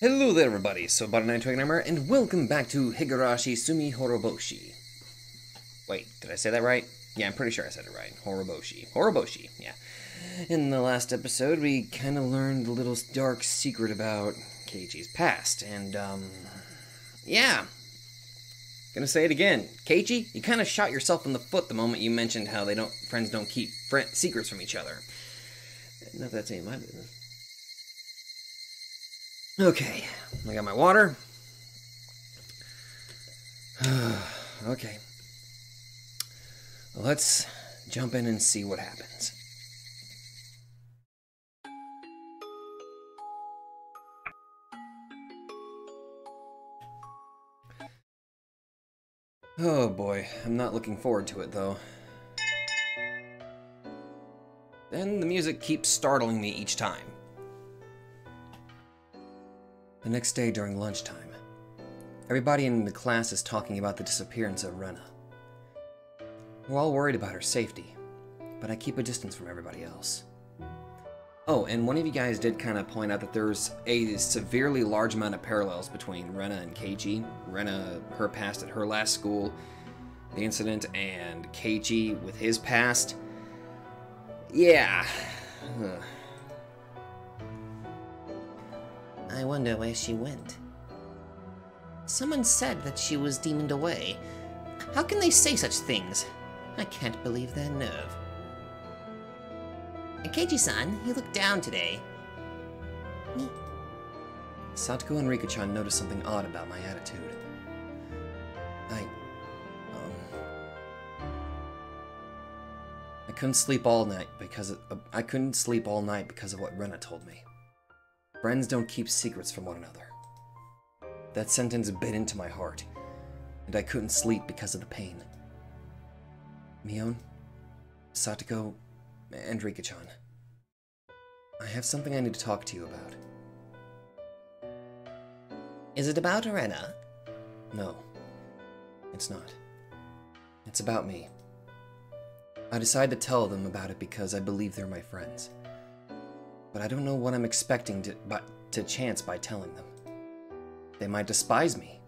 Hello there everybody, so Paranoia and welcome back to Higurashi Tsumihoroboshi. Wait, did I say that right? Yeah, I'm pretty sure I said it right. Horoboshi, yeah. In the last episode, we kind of learned a little dark secret about Keiichi's past, and, yeah. Gonna say it again. Keiichi, you kind of shot yourself in the foot the moment you mentioned how friends don't keep secrets from each other. Not that that's any of my business. Okay, I got my water. Okay. Let's jump in and see what happens. Oh boy, I'm not looking forward to it though. Then the music keeps startling me each time. The next day during lunchtime, everybody in the class is talking about the disappearance of Rena. We're all worried about her safety, but I keep a distance from everybody else. Oh, and one of you guys did kind of point out that there's a severely large amount of parallels between Rena and Keiichi. Rena, her past at her last school, the incident, and Keiichi with his past. Yeah. I wonder where she went. Someone said that she was demoned away. How can they say such things? I can't believe their nerve. Keiichi-san, you look down today. Satoko and Rika-chan noticed something odd about my attitude. I couldn't sleep all night because of what Rena told me. Friends don't keep secrets from one another. That sentence bit into my heart, and I couldn't sleep because of the pain. Mion, Satoko, and Rika-chan, I have something I need to talk to you about. Is it about Rena? No, it's not. It's about me. I decided to tell them about it because I believe they're my friends. But I don't know what I'm expecting to chance by telling them. They might despise me.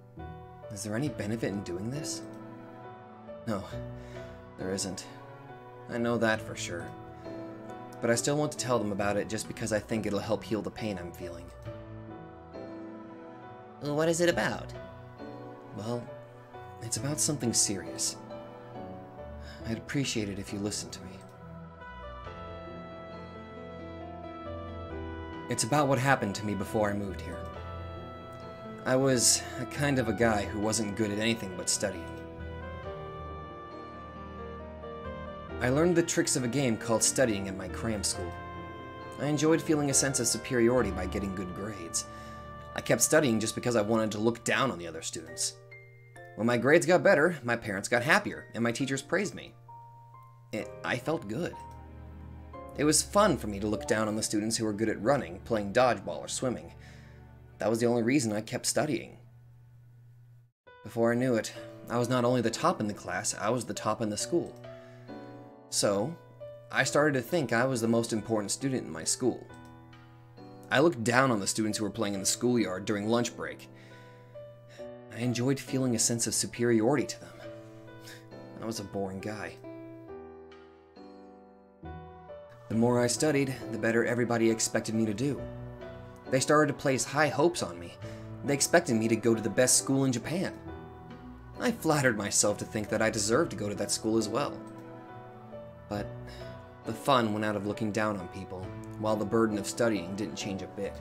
Is there any benefit in doing this? No, there isn't. I know that for sure. But I still want to tell them about it just because I think it'll help heal the pain I'm feeling. What is it about? Well, it's about something serious. I'd appreciate it if you listened to me. It's about what happened to me before I moved here. I was a kind of a guy who wasn't good at anything but studying. I learned the tricks of a game called studying at my cram school. I enjoyed feeling a sense of superiority by getting good grades. I kept studying just because I wanted to look down on the other students. When my grades got better, my parents got happier, and my teachers praised me. I felt good. It was fun for me to look down on the students who were good at running, playing dodgeball, or swimming. That was the only reason I kept studying. Before I knew it, I was not only the top in the class, I was the top in the school. So, I started to think I was the most important student in my school. I looked down on the students who were playing in the schoolyard during lunch break. I enjoyed feeling a sense of superiority to them. I was a boring guy. The more I studied, the better everybody expected me to do. They started to place high hopes on me. They expected me to go to the best school in Japan. I flattered myself to think that I deserved to go to that school as well. But the fun went out of looking down on people, while the burden of studying didn't change a bit.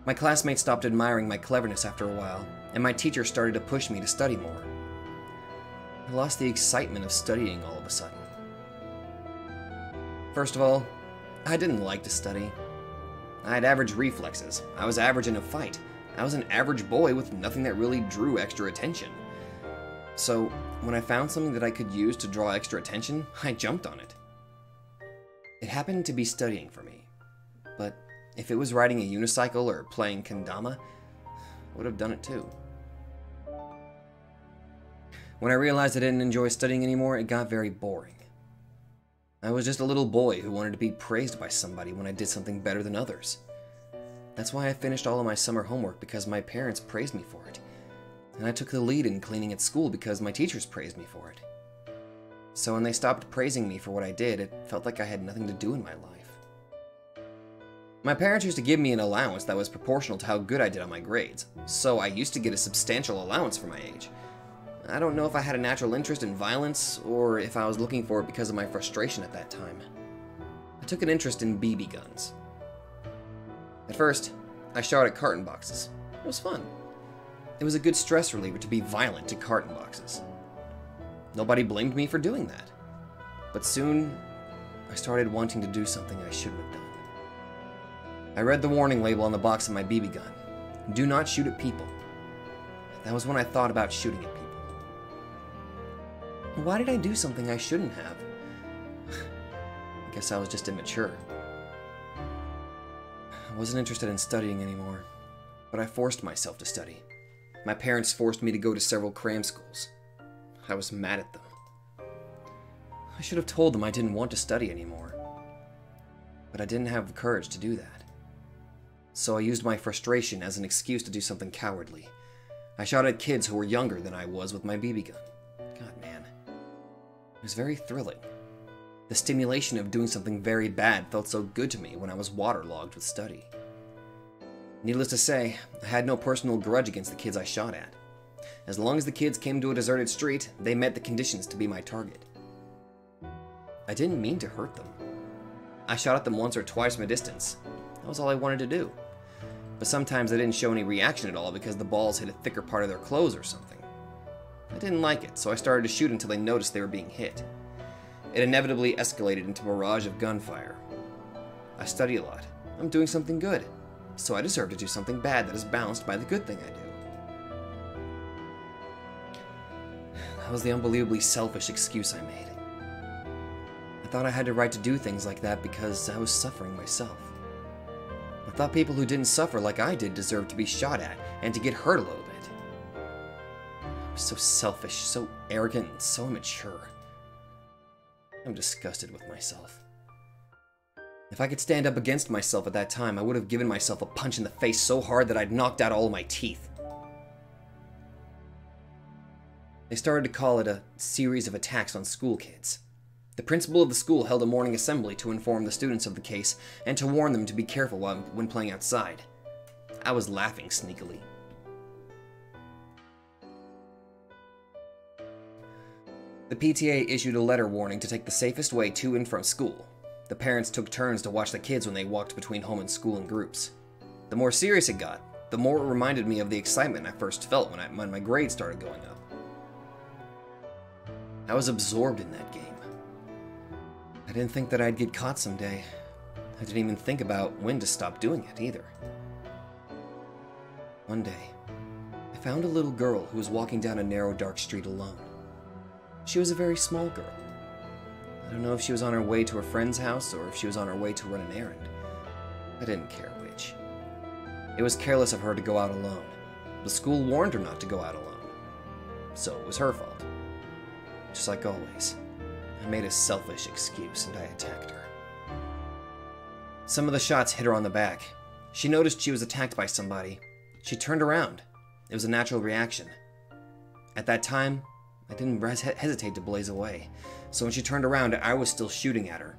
My classmates stopped admiring my cleverness after a while, and my teacher started to push me to study more. I lost the excitement of studying all of a sudden. First of all, I didn't like to study. I had average reflexes. I was average in a fight. I was an average boy with nothing that really drew extra attention. So, when I found something that I could use to draw extra attention, I jumped on it. It happened to be studying for me. But if it was riding a unicycle or playing kendama, I would have done it too. When I realized I didn't enjoy studying anymore, it got very boring. I was just a little boy who wanted to be praised by somebody when I did something better than others. That's why I finished all of my summer homework, because my parents praised me for it. And I took the lead in cleaning at school because my teachers praised me for it. So when they stopped praising me for what I did, it felt like I had nothing to do in my life. My parents used to give me an allowance that was proportional to how good I did on my grades, so I used to get a substantial allowance for my age. I don't know if I had a natural interest in violence, or if I was looking for it because of my frustration at that time. I took an interest in BB guns. At first, I shot at carton boxes. It was fun. It was a good stress reliever to be violent to carton boxes. Nobody blamed me for doing that. But soon, I started wanting to do something I shouldn't have done. I read the warning label on the box of my BB gun. Do not shoot at people. That was when I thought about shooting at people. Why did I do something I shouldn't have? I guess I was just immature. I wasn't interested in studying anymore, but I forced myself to study. My parents forced me to go to several cram schools. I was mad at them. I should have told them I didn't want to study anymore, but I didn't have the courage to do that. So I used my frustration as an excuse to do something cowardly. I shot at kids who were younger than I was with my BB gun. God, man. It was very thrilling. The stimulation of doing something very bad felt so good to me when I was waterlogged with study. Needless to say, I had no personal grudge against the kids I shot at. As long as the kids came to a deserted street, they met the conditions to be my target. I didn't mean to hurt them. I shot at them once or twice from a distance. That was all I wanted to do. But sometimes they didn't show any reaction at all because the balls hit a thicker part of their clothes or something. I didn't like it, so I started to shoot until they noticed they were being hit. It inevitably escalated into a barrage of gunfire. I study a lot. I'm doing something good, so I deserve to do something bad that is balanced by the good thing I do. That was the unbelievably selfish excuse I made. I thought I had the right to do things like that because I was suffering myself. I thought people who didn't suffer like I did deserved to be shot at and to get hurt a little bit. I was so selfish, so arrogant, and so immature. I'm disgusted with myself. If I could stand up against myself at that time, I would have given myself a punch in the face so hard that I'd knocked out all of my teeth. They started to call it a series of attacks on school kids. The principal of the school held a morning assembly to inform the students of the case and to warn them to be careful when playing outside. I was laughing sneakily. The PTA issued a letter warning to take the safest way to and from school. The parents took turns to watch the kids when they walked between home and school in groups. The more serious it got, the more it reminded me of the excitement I first felt when my grades started going up. I was absorbed in that game. I didn't think that I'd get caught someday. I didn't even think about when to stop doing it either. One day, I found a little girl who was walking down a narrow, dark street alone. She was a very small girl. I don't know if she was on her way to a friend's house or if she was on her way to run an errand. I didn't care which. It was careless of her to go out alone. The school warned her not to go out alone. So it was her fault. Just like always, I made a selfish excuse and I attacked her. Some of the shots hit her on the back. She noticed she was attacked by somebody. She turned around. It was a natural reaction. At that time, I didn't hesitate to blaze away, so when she turned around, I was still shooting at her.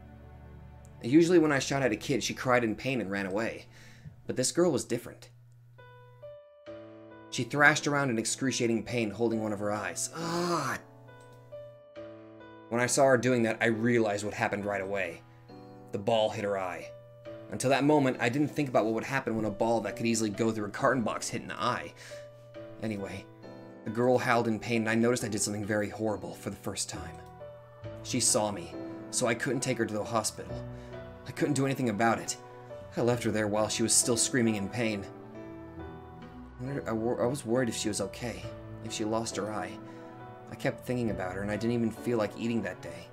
Usually when I shot at a kid, she cried in pain and ran away, but this girl was different. She thrashed around in excruciating pain, holding one of her eyes. Ah! When I saw her doing that, I realized what happened right away. The ball hit her eye. Until that moment, I didn't think about what would happen when a ball that could easily go through a carton box hit an eye. Anyway, the girl howled in pain and I noticed I did something very horrible for the first time. She saw me, so I couldn't take her to the hospital. I couldn't do anything about it. I left her there while she was still screaming in pain. I was worried if she was okay, if she lost her eye. I kept thinking about her and I didn't even feel like eating that day.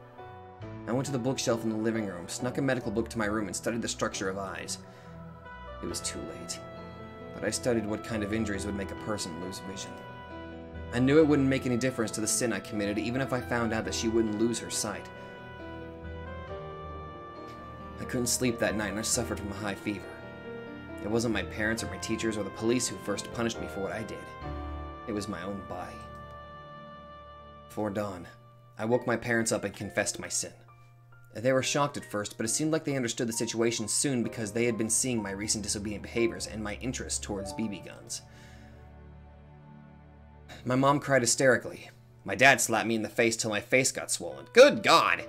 I went to the bookshelf in the living room, snuck a medical book to my room and studied the structure of eyes. It was too late, but I studied what kind of injuries would make a person lose vision. I knew it wouldn't make any difference to the sin I committed, even if I found out that she wouldn't lose her sight. I couldn't sleep that night and I suffered from a high fever. It wasn't my parents or my teachers or the police who first punished me for what I did. It was my own body. Before dawn, I woke my parents up and confessed my sin. They were shocked at first, but it seemed like they understood the situation soon because they had been seeing my recent disobedient behaviors and my interest towards BB guns. My mom cried hysterically. My dad slapped me in the face till my face got swollen. Good God!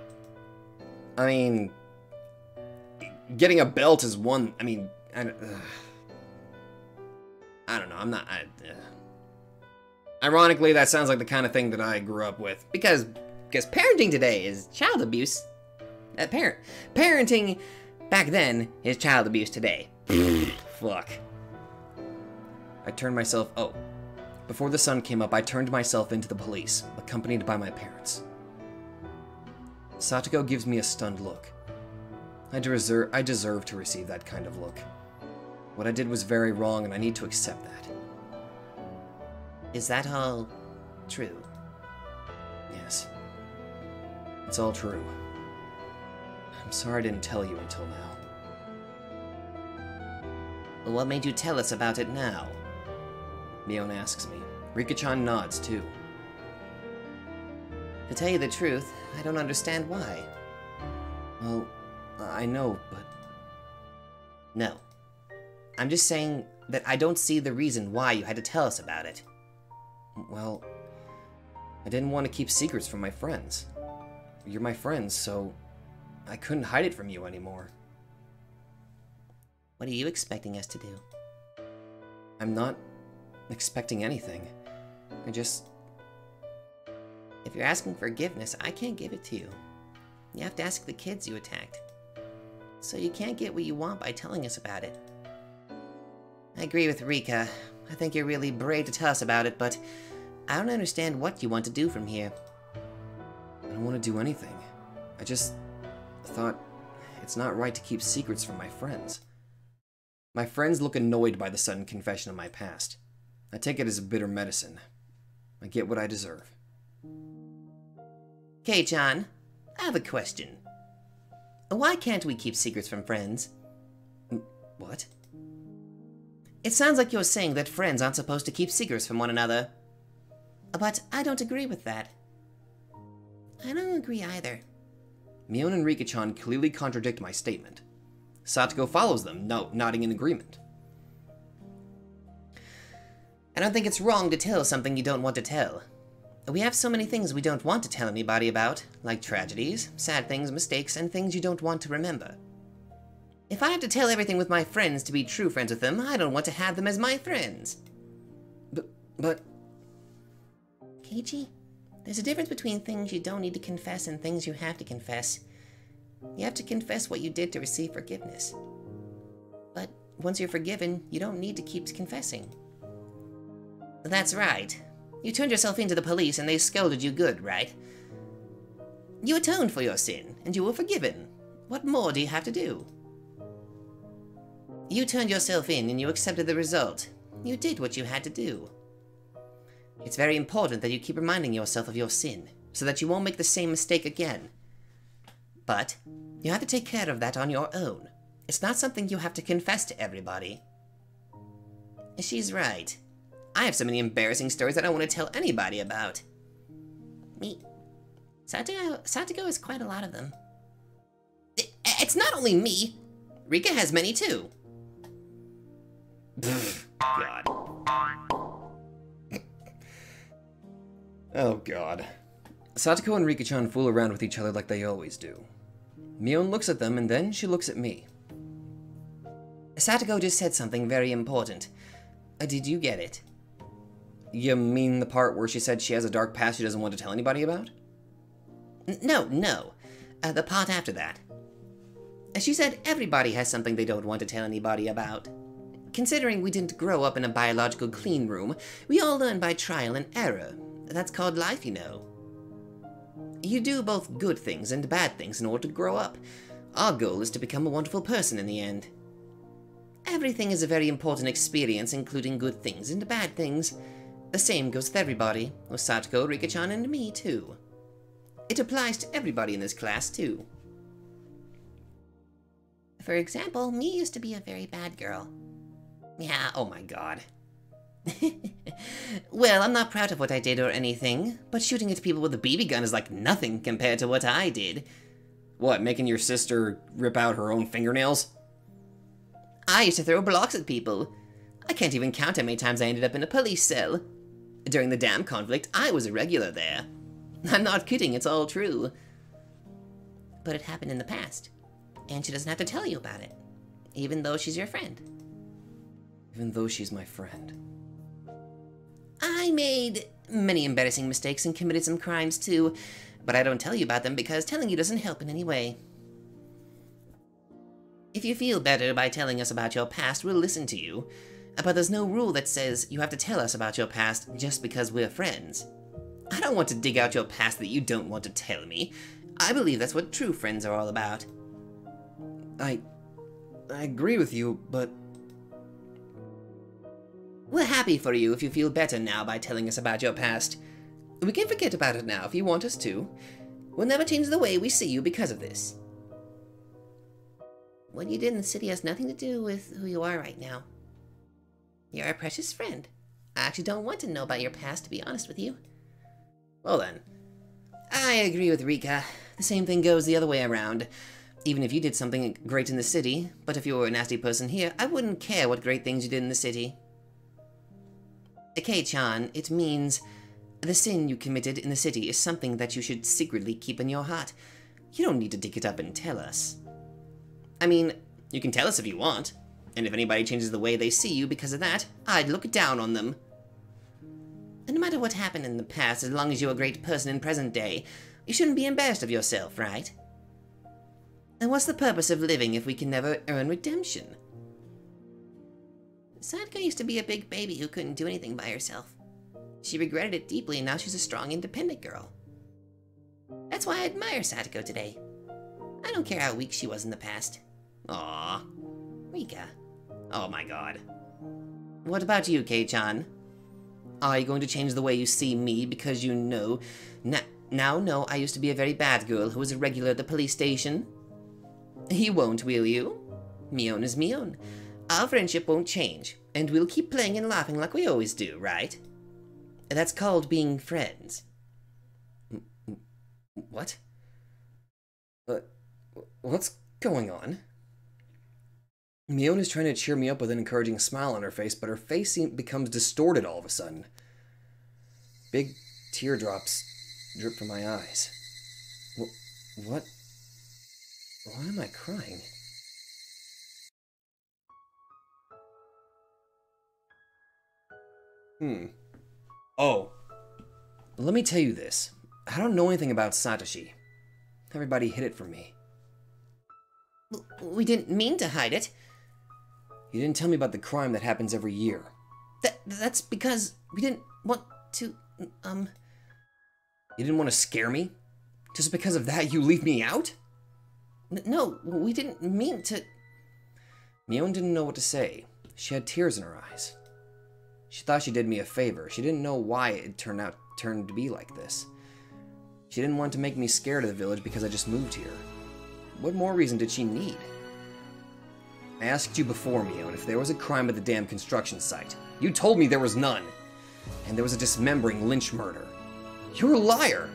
I mean, getting a belt is one. I mean, I don't know. I'm not. Ironically, that sounds like the kind of thing that I grew up with. Because parenting today is child abuse. Parenting back then is child abuse today. Fuck. I turned myself. Oh. Before the sun came up, I turned myself into the police, accompanied by my parents. Satoko gives me a stunned look. I deserve to receive that kind of look. What I did was very wrong, and I need to accept that. Is that all true? Yes. It's all true. I'm sorry I didn't tell you until now. Well, what made you tell us about it now? Mion asks me. Rika-chan nods, too. To tell you the truth, I don't understand why. Well, I know, but... No. I'm just saying that I don't see the reason why you had to tell us about it. Well, I didn't want to keep secrets from my friends. You're my friends, so I couldn't hide it from you anymore. What are you expecting us to do? I'm not expecting anything. I just... If you're asking forgiveness, I can't give it to you. You have to ask the kids you attacked. So you can't get what you want by telling us about it. I agree with Rika. I think you're really brave to tell us about it, but I don't understand what you want to do from here. I don't want to do anything. I just thought it's not right to keep secrets from my friends. My friends look annoyed by the sudden confession of my past. I take it as a bitter medicine. I get what I deserve. Kei-chan, I have a question. Why can't we keep secrets from friends? What? It sounds like you're saying that friends aren't supposed to keep secrets from one another. But I don't agree with that. I don't agree either. Mion and Rika-chan clearly contradict my statement. Satoko follows them, nodding in agreement. I don't think it's wrong to tell something you don't want to tell. We have so many things we don't want to tell anybody about, like tragedies, sad things, mistakes, and things you don't want to remember. If I have to tell everything with my friends to be true friends with them, I don't want to have them as my friends. But... Keiichi, there's a difference between things you don't need to confess and things you have to confess. You have to confess what you did to receive forgiveness. But once you're forgiven, you don't need to keep confessing. That's right. You turned yourself into the police and they scolded you good, right? You atoned for your sin, and you were forgiven. What more do you have to do? You turned yourself in and you accepted the result. You did what you had to do. It's very important that you keep reminding yourself of your sin, so that you won't make the same mistake again. But you have to take care of that on your own. It's not something you have to confess to everybody. She's right. I have so many embarrassing stories I don't want to tell anybody about. Me. Satoko has quite a lot of them. It's not only me. Rika has many too. God. Oh God. Satoko and Rika-chan fool around with each other like they always do. Mion looks at them and then she looks at me. Satoko just said something very important. Did you get it? You mean the part where she said she has a dark past she doesn't want to tell anybody about? No. The part after that. She said everybody has something they don't want to tell anybody about. Considering we didn't grow up in a biological clean room, we all learn by trial and error. That's called life, you know. You do both good things and bad things in order to grow up. Our goal is to become a wonderful person in the end. Everything is a very important experience, including good things and bad things. The same goes with everybody, with Satoko, Rika-chan, and me, too. It applies to everybody in this class, too. For example, me used to be a very bad girl. Yeah, oh my god. Well, I'm not proud of what I did or anything, but shooting at people with a BB gun is like nothing compared to what I did. What, making your sister rip out her own fingernails? I used to throw blocks at people. I can't even count how many times I ended up in a police cell. During the dam conflict, I was a regular there. I'm not kidding, it's all true. But it happened in the past, and she doesn't have to tell you about it, even though she's your friend. Even though she's my friend. I made many embarrassing mistakes and committed some crimes too, but I don't tell you about them because telling you doesn't help in any way. If you feel better by telling us about your past, we'll listen to you. But there's no rule that says you have to tell us about your past just because we're friends. I don't want to dig out your past that you don't want to tell me. I believe that's what true friends are all about. I agree with you, but... We're happy for you if you feel better now by telling us about your past. We can forget about it now if you want us to. We'll never change the way we see you because of this. What you did in the city has nothing to do with who you are right now. You're a precious friend. I actually don't want to know about your past, to be honest with you. Well then. I agree with Rika. The same thing goes the other way around. Even if you did something great in the city, but if you were a nasty person here, I wouldn't care what great things you did in the city. Kei-chan, it means the sin you committed in the city is something that you should secretly keep in your heart. You don't need to dig it up and tell us. I mean, you can tell us if you want, and if anybody changes the way they see you because of that, I'd look down on them. And no matter what happened in the past, as long as you're a great person in present day, you shouldn't be embarrassed of yourself, right? And what's the purpose of living if we can never earn redemption? Sadako used to be a big baby who couldn't do anything by herself. She regretted it deeply, and now she's a strong, independent girl. That's why I admire Sadako today. I don't care how weak she was in the past. Aww. Rika. Oh my god. What about you, Kei-chan? Are you going to change the way you see me because you know... Now know I used to be a very bad girl who was a regular at the police station? You won't, will you? Mion is Mion. Our friendship won't change, and we'll keep playing and laughing like we always do, right? That's called being friends. What? What's going on? Mion is trying to cheer me up with an encouraging smile on her face, but her face becomes distorted all of a sudden. Big teardrops drip from my eyes. What? Why am I crying? Oh. Let me tell you this. I don't know anything about Satoshi. Everybody hid it from me. We didn't mean to hide it. You didn't tell me about the crime that happens every year. That's because we didn't want to, You didn't want to scare me? Just because of that, you leave me out? No, we didn't mean to... Mion didn't know what to say. She had tears in her eyes. She thought she did me a favor. She didn't know why it turned to be like this. She didn't want to make me scared of the village because I just moved here. What more reason did she need? I asked you before, Mion, if there was a crime at the damn construction site. You told me there was none. And there was a dismembering lynch murder. You're a liar!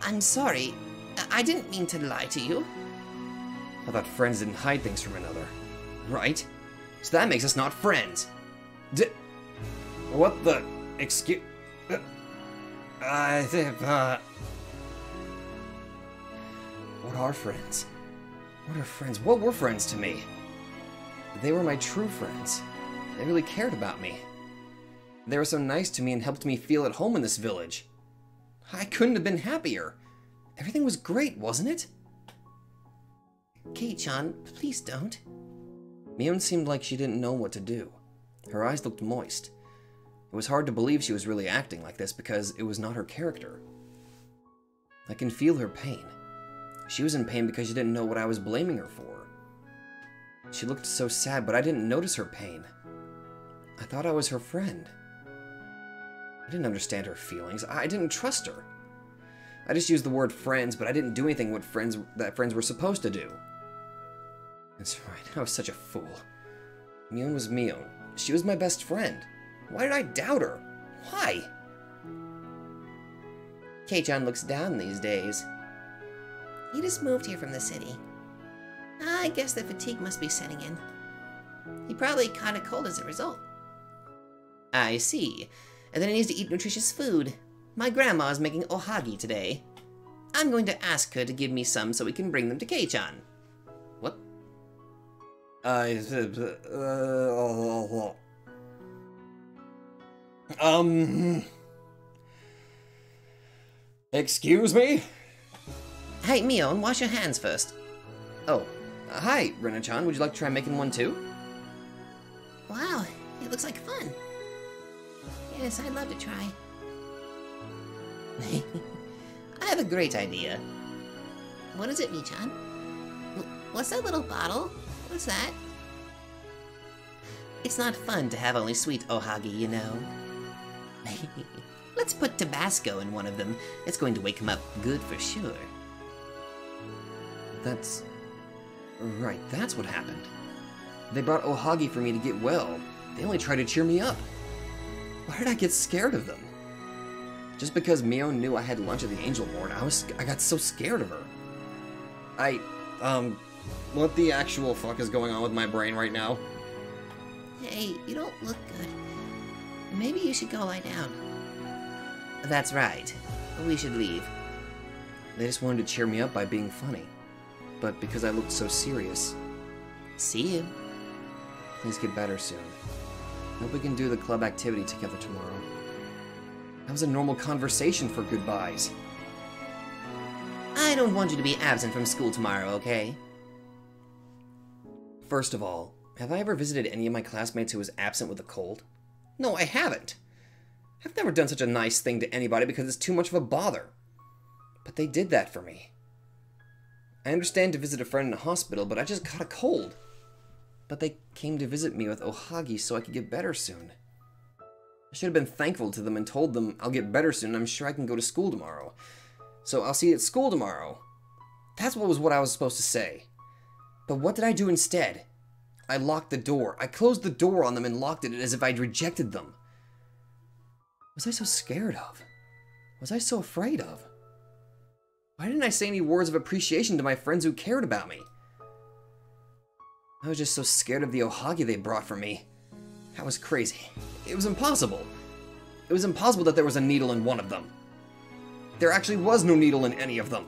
I'm sorry. I didn't mean to lie to you. I thought friends didn't hide things from another. Right? So that makes us not friends. What the... Excuse... What are friends? What are friends? What were friends to me? They were my true friends. They really cared about me. They were so nice to me and helped me feel at home in this village. I couldn't have been happier. Everything was great, wasn't it? Kei-chan, please don't. Mion seemed like she didn't know what to do. Her eyes looked moist. It was hard to believe she was really acting like this because it was not her character. I can feel her pain. She was in pain because she didn't know what I was blaming her for. She looked so sad, but I didn't notice her pain. I thought I was her friend. I didn't understand her feelings. I didn't trust her. I just used the word friends, but I didn't do anything what friends were supposed to do. That's right, I was such a fool. Mion was Mion. She was my best friend. Why did I doubt her? Why? Kei-chan looks down these days. He just moved here from the city. I guess the fatigue must be setting in. He probably caught a cold as a result. I see. And then he needs to eat nutritious food. My grandma is making ohagi today. I'm going to ask her to give me some so we can bring them to Kei-chan. What? Excuse me? Hey, Mion, wash your hands first. Oh, hi, Rena-chan. Would you like to try making one too? Wow, it looks like fun. Yes, I'd love to try. I have a great idea. What is it, Mi-chan? What's that little bottle? What's that? It's not fun to have only sweet ohagi, you know. Let's put Tabasco in one of them. It's going to wake him up good for sure. That's... right, that's what happened. They brought ohagi for me to get well. They only tried to cheer me up. Why did I get scared of them? Just because Mion knew I had lunch at the Angel Ward, I got so scared of her. What the actual fuck is going on with my brain right now? Hey, you don't look good. Maybe you should go lie down. That's right. We should leave. They just wanted to cheer me up by being funny. But because I looked so serious... See you. Please get better soon. Hope we can do the club activity together tomorrow. That was a normal conversation for goodbyes. I don't want you to be absent from school tomorrow, okay? First of all, have I ever visited any of my classmates who was absent with a cold? No, I haven't. I've never done such a nice thing to anybody because it's too much of a bother. But they did that for me. I understand to visit a friend in a hospital, but I just caught a cold. But they came to visit me with ohagi so I could get better soon. I should have been thankful to them and told them I'll get better soon and I'm sure I can go to school tomorrow. So I'll see you at school tomorrow. That's what I was supposed to say. But what did I do instead? I locked the door. I closed the door on them and locked it as if I'd rejected them. What was I so scared of? What was I so afraid of? Why didn't I say any words of appreciation to my friends who cared about me? I was just so scared of the ohagi they brought for me. That was crazy. It was impossible. It was impossible that there was a needle in one of them. There actually was no needle in any of them.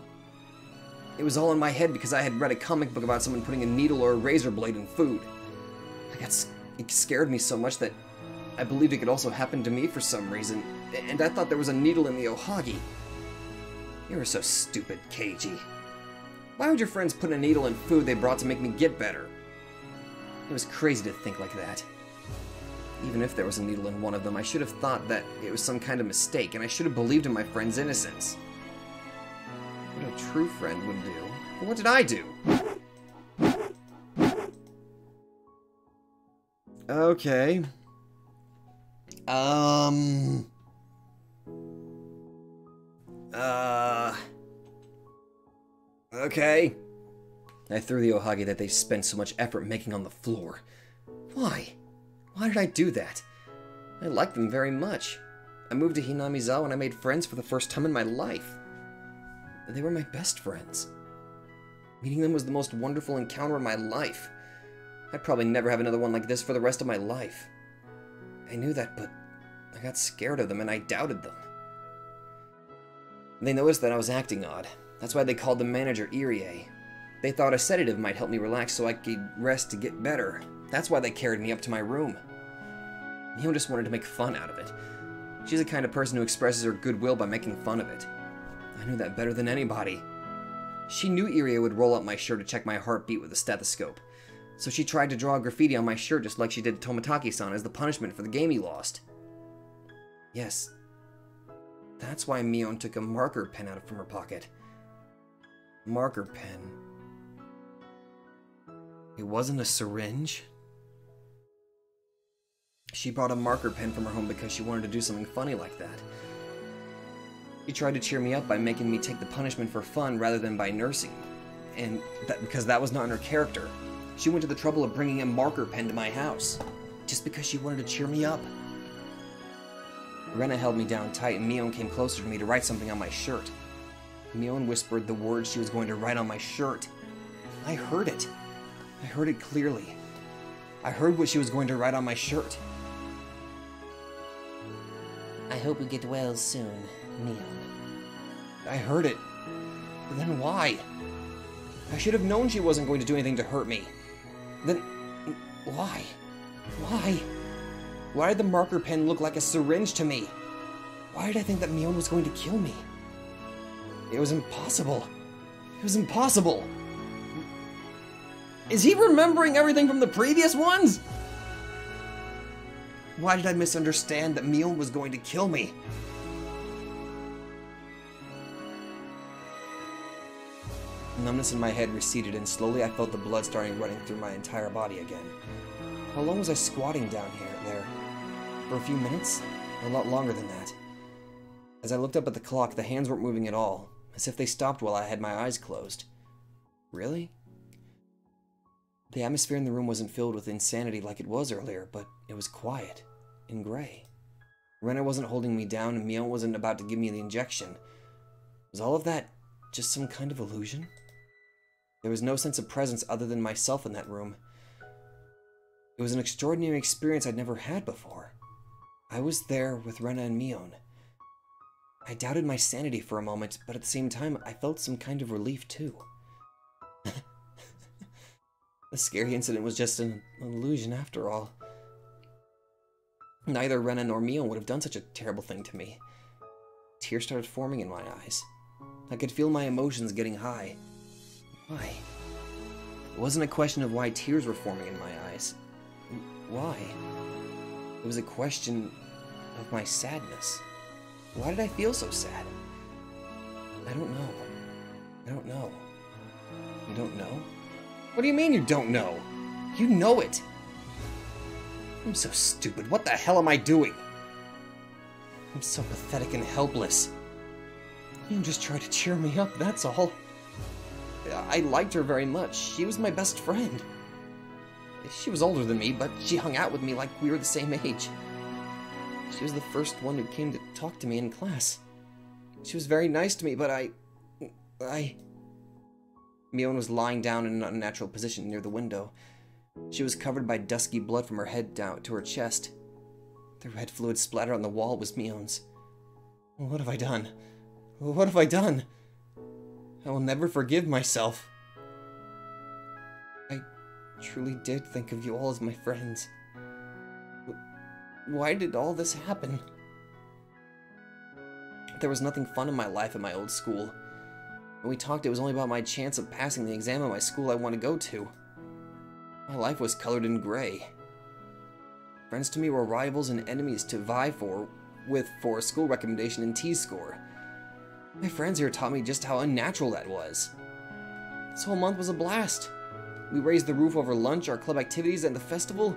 It was all in my head because I had read a comic book about someone putting a needle or a razor blade in food. It scared me so much that I believed it could also happen to me for some reason, and I thought there was a needle in the ohagi. You were so stupid, Keiji. Why would your friends put a needle in food they brought to make me get better? It was crazy to think like that. Even if there was a needle in one of them, I should have thought that it was some kind of mistake, and I should have believed in my friend's innocence. What a true friend would do. But what did I do? Okay. Okay. I threw the ohagi that they spent so much effort making on the floor. Why? Why did I do that? I liked them very much. I moved to Hinamizawa and I made friends for the first time in my life. They were my best friends. Meeting them was the most wonderful encounter of my life. I'd probably never have another one like this for the rest of my life. I knew that, but I got scared of them and I doubted them. They noticed that I was acting odd. That's why they called the manager Irie. They thought a sedative might help me relax so I could rest to get better. That's why they carried me up to my room. Mio just wanted to make fun out of it. She's the kind of person who expresses her goodwill by making fun of it. I knew that better than anybody. She knew Irie would roll up my shirt to check my heartbeat with a stethoscope, so she tried to draw graffiti on my shirt just like she did Tomotaki-san as the punishment for the game he lost. Yes, that's why Mion took a marker pen out from her pocket. Marker pen. It wasn't a syringe. She brought a marker pen from her home because she wanted to do something funny like that. She tried to cheer me up by making me take the punishment for fun rather than by nursing me. And because that was not in her character. She went to the trouble of bringing a marker pen to my house, just because she wanted to cheer me up. Rena held me down tight, and Mion came closer to me to write something on my shirt. Mion whispered the words she was going to write on my shirt. I heard it. I heard it clearly. I heard what she was going to write on my shirt. I hope you get well soon, Mion. I heard it. But then why? I should have known she wasn't going to do anything to hurt me. Then, why? Why? Why did the marker pen look like a syringe to me? Why did I think that Mion was going to kill me? It was impossible. It was impossible. Is he remembering everything from the previous ones? Why did I misunderstand that Mion was going to kill me? Numbness in my head receded, and slowly I felt the blood starting running through my entire body again. How long was I squatting down there? For a few minutes? A lot longer than that. As I looked up at the clock, the hands weren't moving at all, as if they stopped while I had my eyes closed. Really? The atmosphere in the room wasn't filled with insanity like it was earlier, but it was quiet and gray. Rena wasn't holding me down, and Mion wasn't about to give me the injection. Was all of that just some kind of illusion? There was no sense of presence other than myself in that room. It was an extraordinary experience I'd never had before. I was there with Rena and Mion. I doubted my sanity for a moment, but at the same time, I felt some kind of relief too. The scary incident was just an illusion after all. Neither Rena nor Mion would have done such a terrible thing to me. Tears started forming in my eyes. I could feel my emotions getting high. Why? It wasn't a question of why tears were forming in my eyes. Why? It was a question of my sadness. Why did I feel so sad? I don't know. I don't know. You don't know? What do you mean you don't know? You know it! I'm so stupid. What the hell am I doing? I'm so pathetic and helpless. You just tried to cheer me up, that's all. I liked her very much. She was my best friend. She was older than me, but she hung out with me like we were the same age. She was the first one who came to talk to me in class. She was very nice to me, but Mion was lying down in an unnatural position near the window. She was covered by dusky blood from her head down to her chest. The red fluid splatter on the wall was Mion's. What have I done? What have I done? I will never forgive myself. I truly did think of you all as my friends. Why did all this happen? There was nothing fun in my life at my old school. When we talked, it was only about my chance of passing the exam at my school I want to go to. My life was colored in gray. Friends to me were rivals and enemies to vie for a school recommendation and T-score. My friends here taught me just how unnatural that was. This whole month was a blast. We raised the roof over lunch, our club activities, and the festival.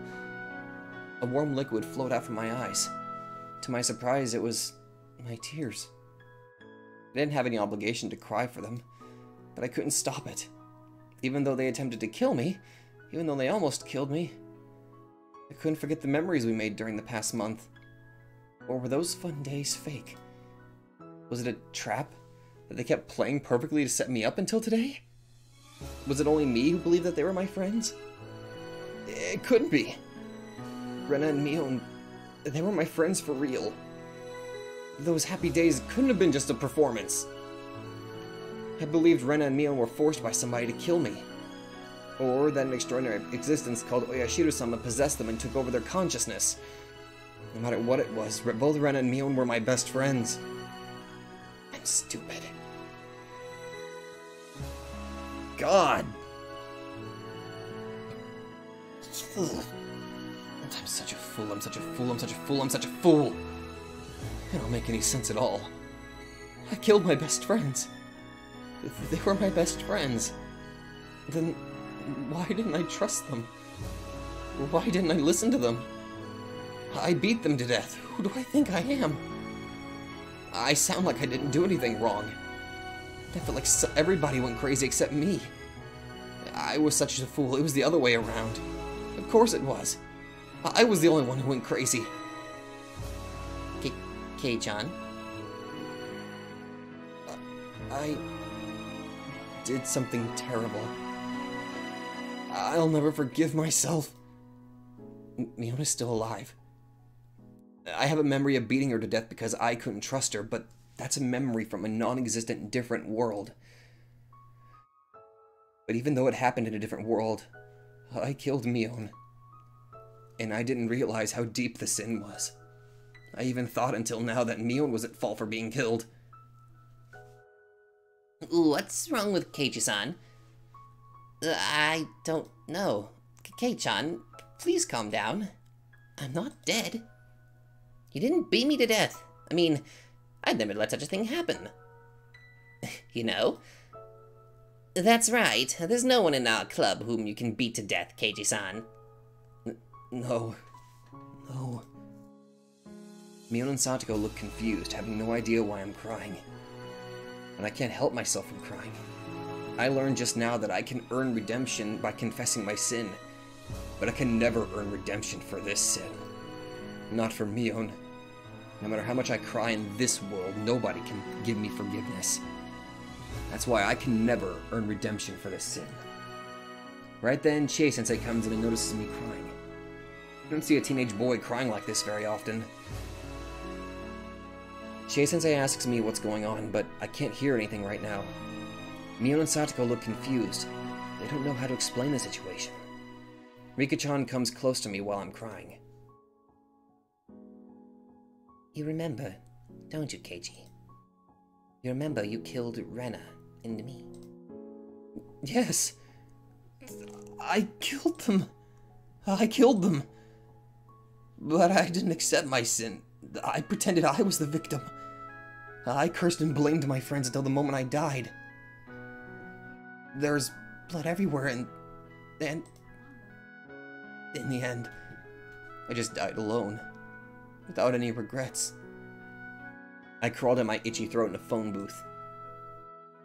A warm liquid flowed out from my eyes. To my surprise, it was my tears. I didn't have any obligation to cry for them, but I couldn't stop it. Even though they attempted to kill me, even though they almost killed me, I couldn't forget the memories we made during the past month. Or were those fun days fake? Was it a trap that they kept playing perfectly to set me up until today? Was it only me who believed that they were my friends? It couldn't be. Rena and Mion, they were my friends for real. Those happy days couldn't have been just a performance. I believed Rena and Mion were forced by somebody to kill me. Or that an extraordinary existence called Oyashiro-sama possessed them and took over their consciousness. No matter what it was, both Rena and Mion were my best friends. I'm stupid. God! I'm such a fool, I'm such a fool, I'm such a fool, I'm such a fool! It don't make any sense at all. I killed my best friends. They were my best friends. Then why didn't I trust them? Why didn't I listen to them? I beat them to death. Who do I think I am? I sound like I didn't do anything wrong. I felt like everybody went crazy except me. I was such a fool. It was the other way around. Of course it was. I was the only one who went crazy. Kei-chan? I did something terrible. I'll never forgive myself. Miona's still alive. I have a memory of beating her to death because I couldn't trust her, but that's a memory from a non-existent different world. But even though it happened in a different world, I killed Mion. And I didn't realize how deep the sin was. I even thought until now that Mion was at fault for being killed. What's wrong with Keiichi-san? I don't know. Kei-chan, please calm down. I'm not dead. You didn't beat me to death. I mean, I'd never let such a thing happen. You know? That's right. There's no one in our club whom you can beat to death, Keiichi-san. No. Mion and Satoko look confused, having no idea why I'm crying. And I can't help myself from crying. I learned just now that I can earn redemption by confessing my sin, but I can never earn redemption for this sin. Not for Mion. No matter how much I cry in this world, nobody can give me forgiveness. That's why I can never earn redemption for this sin. Right then, Chie-sensei comes in and notices me crying. You don't see a teenage boy crying like this very often. Chie-sensei asks me what's going on, but I can't hear anything right now. Mion and Satoko look confused. They don't know how to explain the situation. Rika-chan comes close to me while I'm crying. You remember, don't you, Keiji? You remember you killed Rena and me? Yes. I killed them. I killed them. But I didn't accept my sin. I pretended I was the victim. I cursed and blamed my friends until the moment I died. There's blood everywhere, and in the end, I just died alone, without any regrets. I crawled in my itchy throat in a phone booth.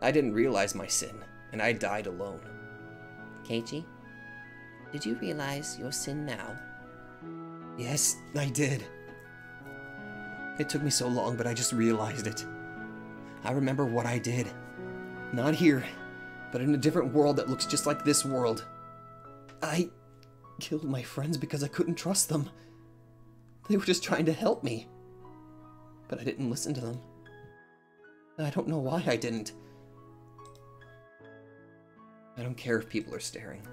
I didn't realize my sin, and I died alone. Keiji, did you realize your sin now? Yes, I did. It took me so long, but I just realized it. I remember what I did. Not here, but in a different world that looks just like this world. I killed my friends because I couldn't trust them. They were just trying to help me. But I didn't listen to them. I don't know why I didn't. I don't care if people are staring.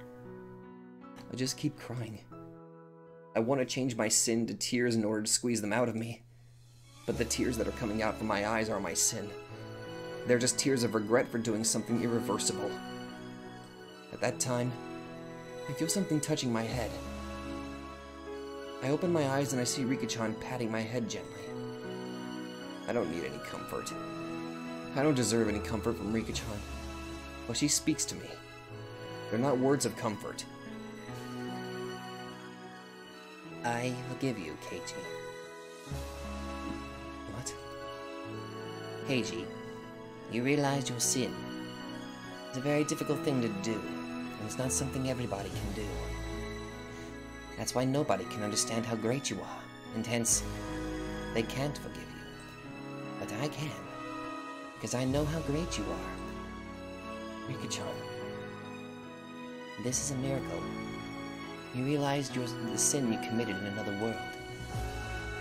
I just keep crying. I want to change my sin to tears in order to squeeze them out of me. But the tears that are coming out from my eyes are my sin. They're just tears of regret for doing something irreversible. At that time, I feel something touching my head. I open my eyes and I see Rika-chan patting my head gently. I don't need any comfort. I don't deserve any comfort from Rika-chan. But she speaks to me. They're not words of comfort. I forgive you, Keiji. What? Keiji, you realized your sin. It's a very difficult thing to do, and it's not something everybody can do. That's why nobody can understand how great you are, and hence, they can't forgive you. But I can, because I know how great you are. Rika-chan, this is a miracle. You realized the sin you committed in another world.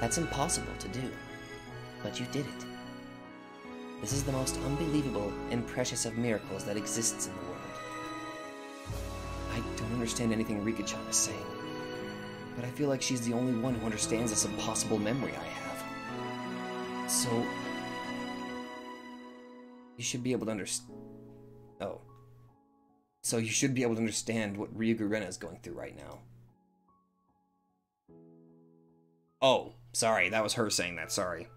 That's impossible to do, but you did it. This is the most unbelievable and precious of miracles that exists in the world. I don't understand anything Rika-chan is saying, but I feel like she's the only one who understands this impossible memory I have. So, you should be able to understand. Oh. So you should be able to understand what Ryugu Rena is going through right now. Oh, sorry, that was her saying that, sorry.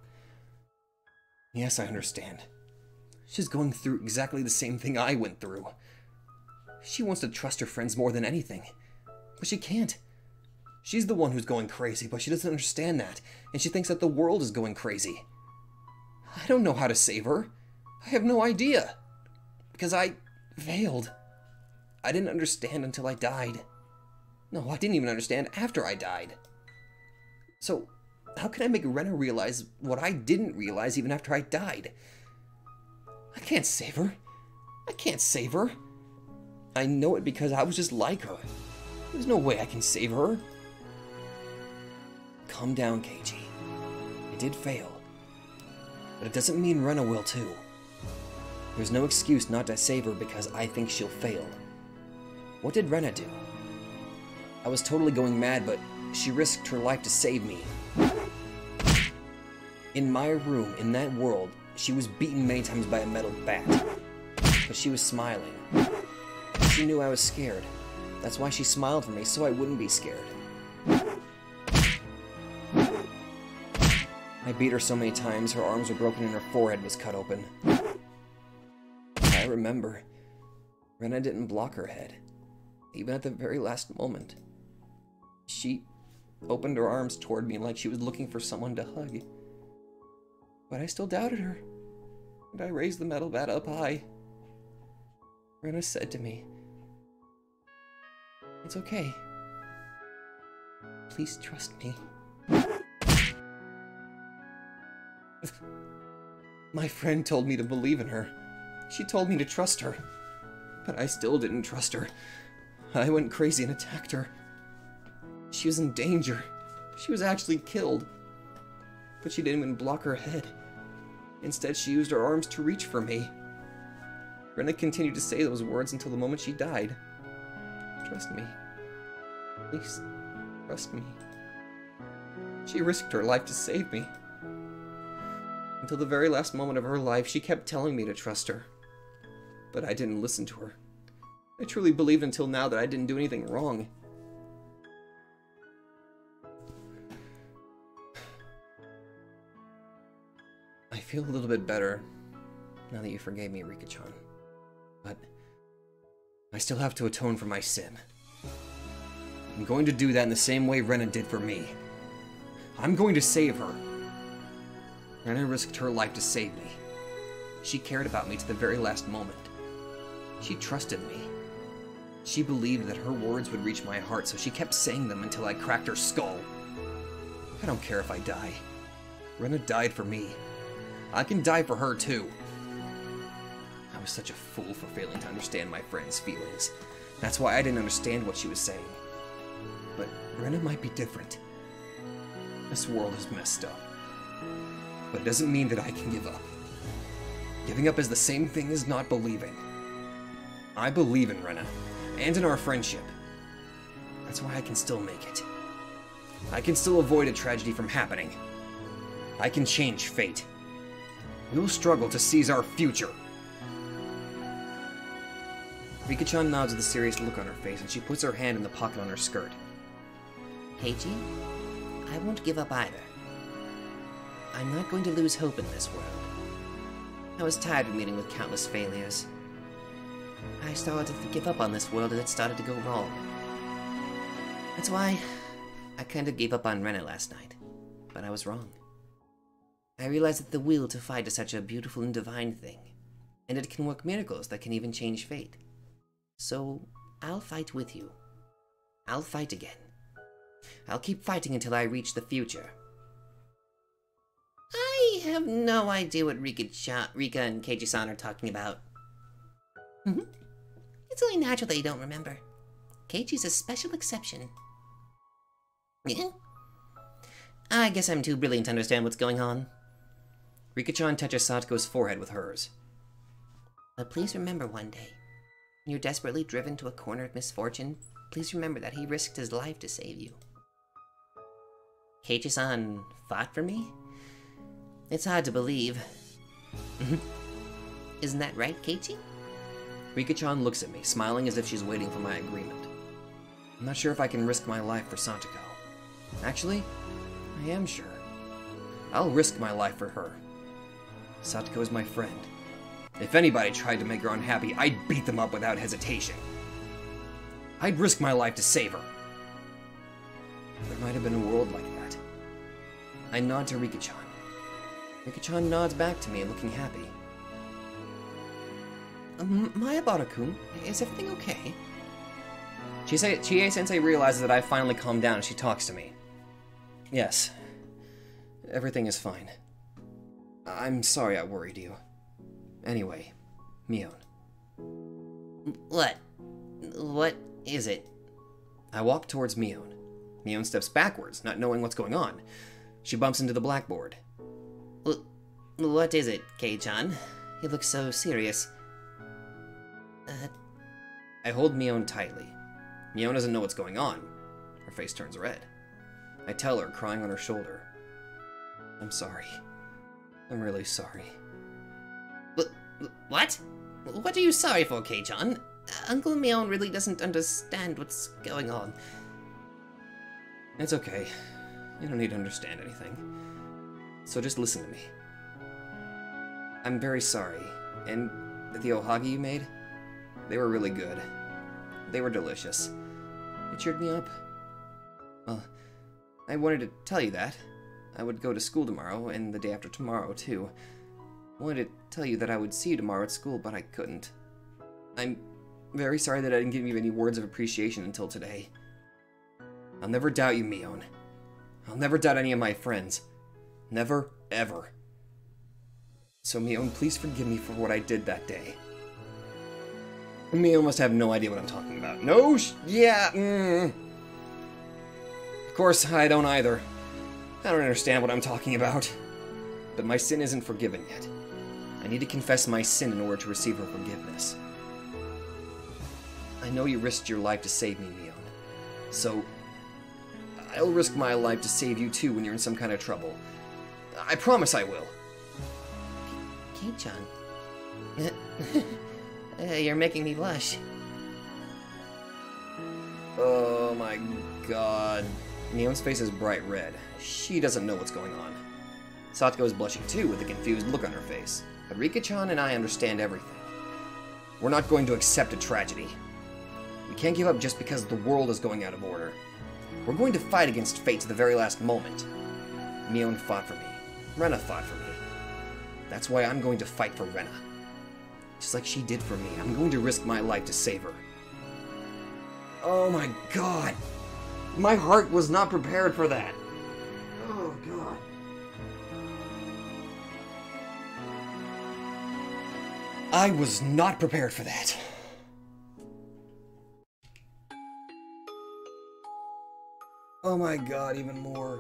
Yes, I understand. She's going through exactly the same thing I went through. She wants to trust her friends more than anything, but she can't. She's the one who's going crazy, but she doesn't understand that, and she thinks that the world is going crazy. I don't know how to save her. I have no idea. Because I failed. I didn't understand until I died. No, I didn't even understand after I died. So, how can I make Rena realize what I didn't realize even after I died? I can't save her. I can't save her. I know it because I was just like her. There's no way I can save her. Calm down, Keiji. I did fail. But it doesn't mean Rena will too. There's no excuse not to save her because I think she'll fail. What did Rena do? I was totally going mad, but she risked her life to save me. In my room, in that world, she was beaten many times by a metal bat. But she was smiling. She knew I was scared. That's why she smiled for me, so I wouldn't be scared. I beat her so many times, her arms were broken and her forehead was cut open. I remember. Rena didn't block her head, even at the very last moment. She opened her arms toward me like she was looking for someone to hug. But I still doubted her, and I raised the metal bat up high. Rena said to me, "It's okay. Please trust me." My friend told me to believe in her. She told me to trust her. But I still didn't trust her. I went crazy and attacked her. She was in danger. She was actually killed. But she didn't even block her head. Instead, she used her arms to reach for me. Rena continued to say those words until the moment she died. Trust me. Please, trust me. She risked her life to save me. Until the very last moment of her life, she kept telling me to trust her. But I didn't listen to her. I truly believed until now that I didn't do anything wrong. I feel a little bit better now that you forgave me, Rika-chan. But I still have to atone for my sin. I'm going to do that in the same way Rena did for me. I'm going to save her. Rena risked her life to save me. She cared about me to the very last moment. She trusted me. She believed that her words would reach my heart, so she kept saying them until I cracked her skull. I don't care if I die. Rena died for me. I can die for her too. I was such a fool for failing to understand my friend's feelings. That's why I didn't understand what she was saying. But Rena might be different. This world is messed up. But it doesn't mean that I can give up. Giving up is the same thing as not believing. I believe in Rena, and in our friendship. That's why I can still make it. I can still avoid a tragedy from happening. I can change fate. We will struggle to seize our future. Rika-chan nods with a serious look on her face, and she puts her hand in the pocket on her skirt. Keiji, I won't give up either. I'm not going to lose hope in this world. I was tired of meeting with countless failures. I started to give up on this world as it started to go wrong. That's why I kind of gave up on Rena last night, but I was wrong. I realized that the will to fight is such a beautiful and divine thing, and it can work miracles that can even change fate. So, I'll fight with you. I'll fight again. I'll keep fighting until I reach the future. I have no idea what Rika and Keiji-san are talking about. It's only natural that you don't remember. Keiji's a special exception. Yeah. I guess I'm too brilliant to understand what's going on. Rika-chan touches Satoko's forehead with hers. But please remember one day, when you're desperately driven to a corner of misfortune, please remember that he risked his life to save you. Keiji-san fought for me? It's hard to believe. Isn't that right, Keiji? Rika-chan looks at me, smiling as if she's waiting for my agreement. I'm not sure if I can risk my life for Satoko. Actually, I am sure. I'll risk my life for her. Satoko is my friend. If anybody tried to make her unhappy, I'd beat them up without hesitation. I'd risk my life to save her. There might have been a world like that. I nod to Rika-chan. Rika-chan nods back to me, looking happy. Mayabara-kun, is everything okay? Chie-sensei realizes that I finally calmed down and she talks to me. Yes. Everything is fine. I'm sorry I worried you. Anyway, Mion. What? What is it? I walk towards Mion. Mion steps backwards, not knowing what's going on. She bumps into the blackboard. What is it, Kei-chan? You look so serious. I hold Mion tightly. Mion doesn't know what's going on. Her face turns red. I tell her, crying on her shoulder. I'm sorry. I'm really sorry. What? What are you sorry for, Kei-chan? Uncle Mion really doesn't understand what's going on. It's okay. You don't need to understand anything. So just listen to me. I'm very sorry. And the ohagi you made? They were really good. They were delicious. It cheered me up. Well, I wanted to tell you that. I would go to school tomorrow, and the day after tomorrow, too. I wanted to tell you that I would see you tomorrow at school, but I couldn't. I'm very sorry that I didn't give you any words of appreciation until today. I'll never doubt you, Mion. I'll never doubt any of my friends. Never, ever. So, Mion, please forgive me for what I did that day. Mion must have no idea what I'm talking about. No, Of course, I don't either. I don't understand what I'm talking about. But my sin isn't forgiven yet. I need to confess my sin in order to receive her forgiveness. I know you risked your life to save me, Mion. So, I'll risk my life to save you too when you're in some kind of trouble. I promise I will. Kei-chan. You're making me blush. Oh my god. Mion's face is bright red. She doesn't know what's going on. Satoko is blushing too with a confused look on her face. But Rika-chan and I understand everything. We're not going to accept a tragedy. We can't give up just because the world is going out of order. We're going to fight against fate to the very last moment. Mion fought for me. Rena fought for me. That's why I'm going to fight for Rena. Just like she did for me, I'm going to risk my life to save her. Oh my god! My heart was not prepared for that. Oh god. I was not prepared for that. Oh my god, even more.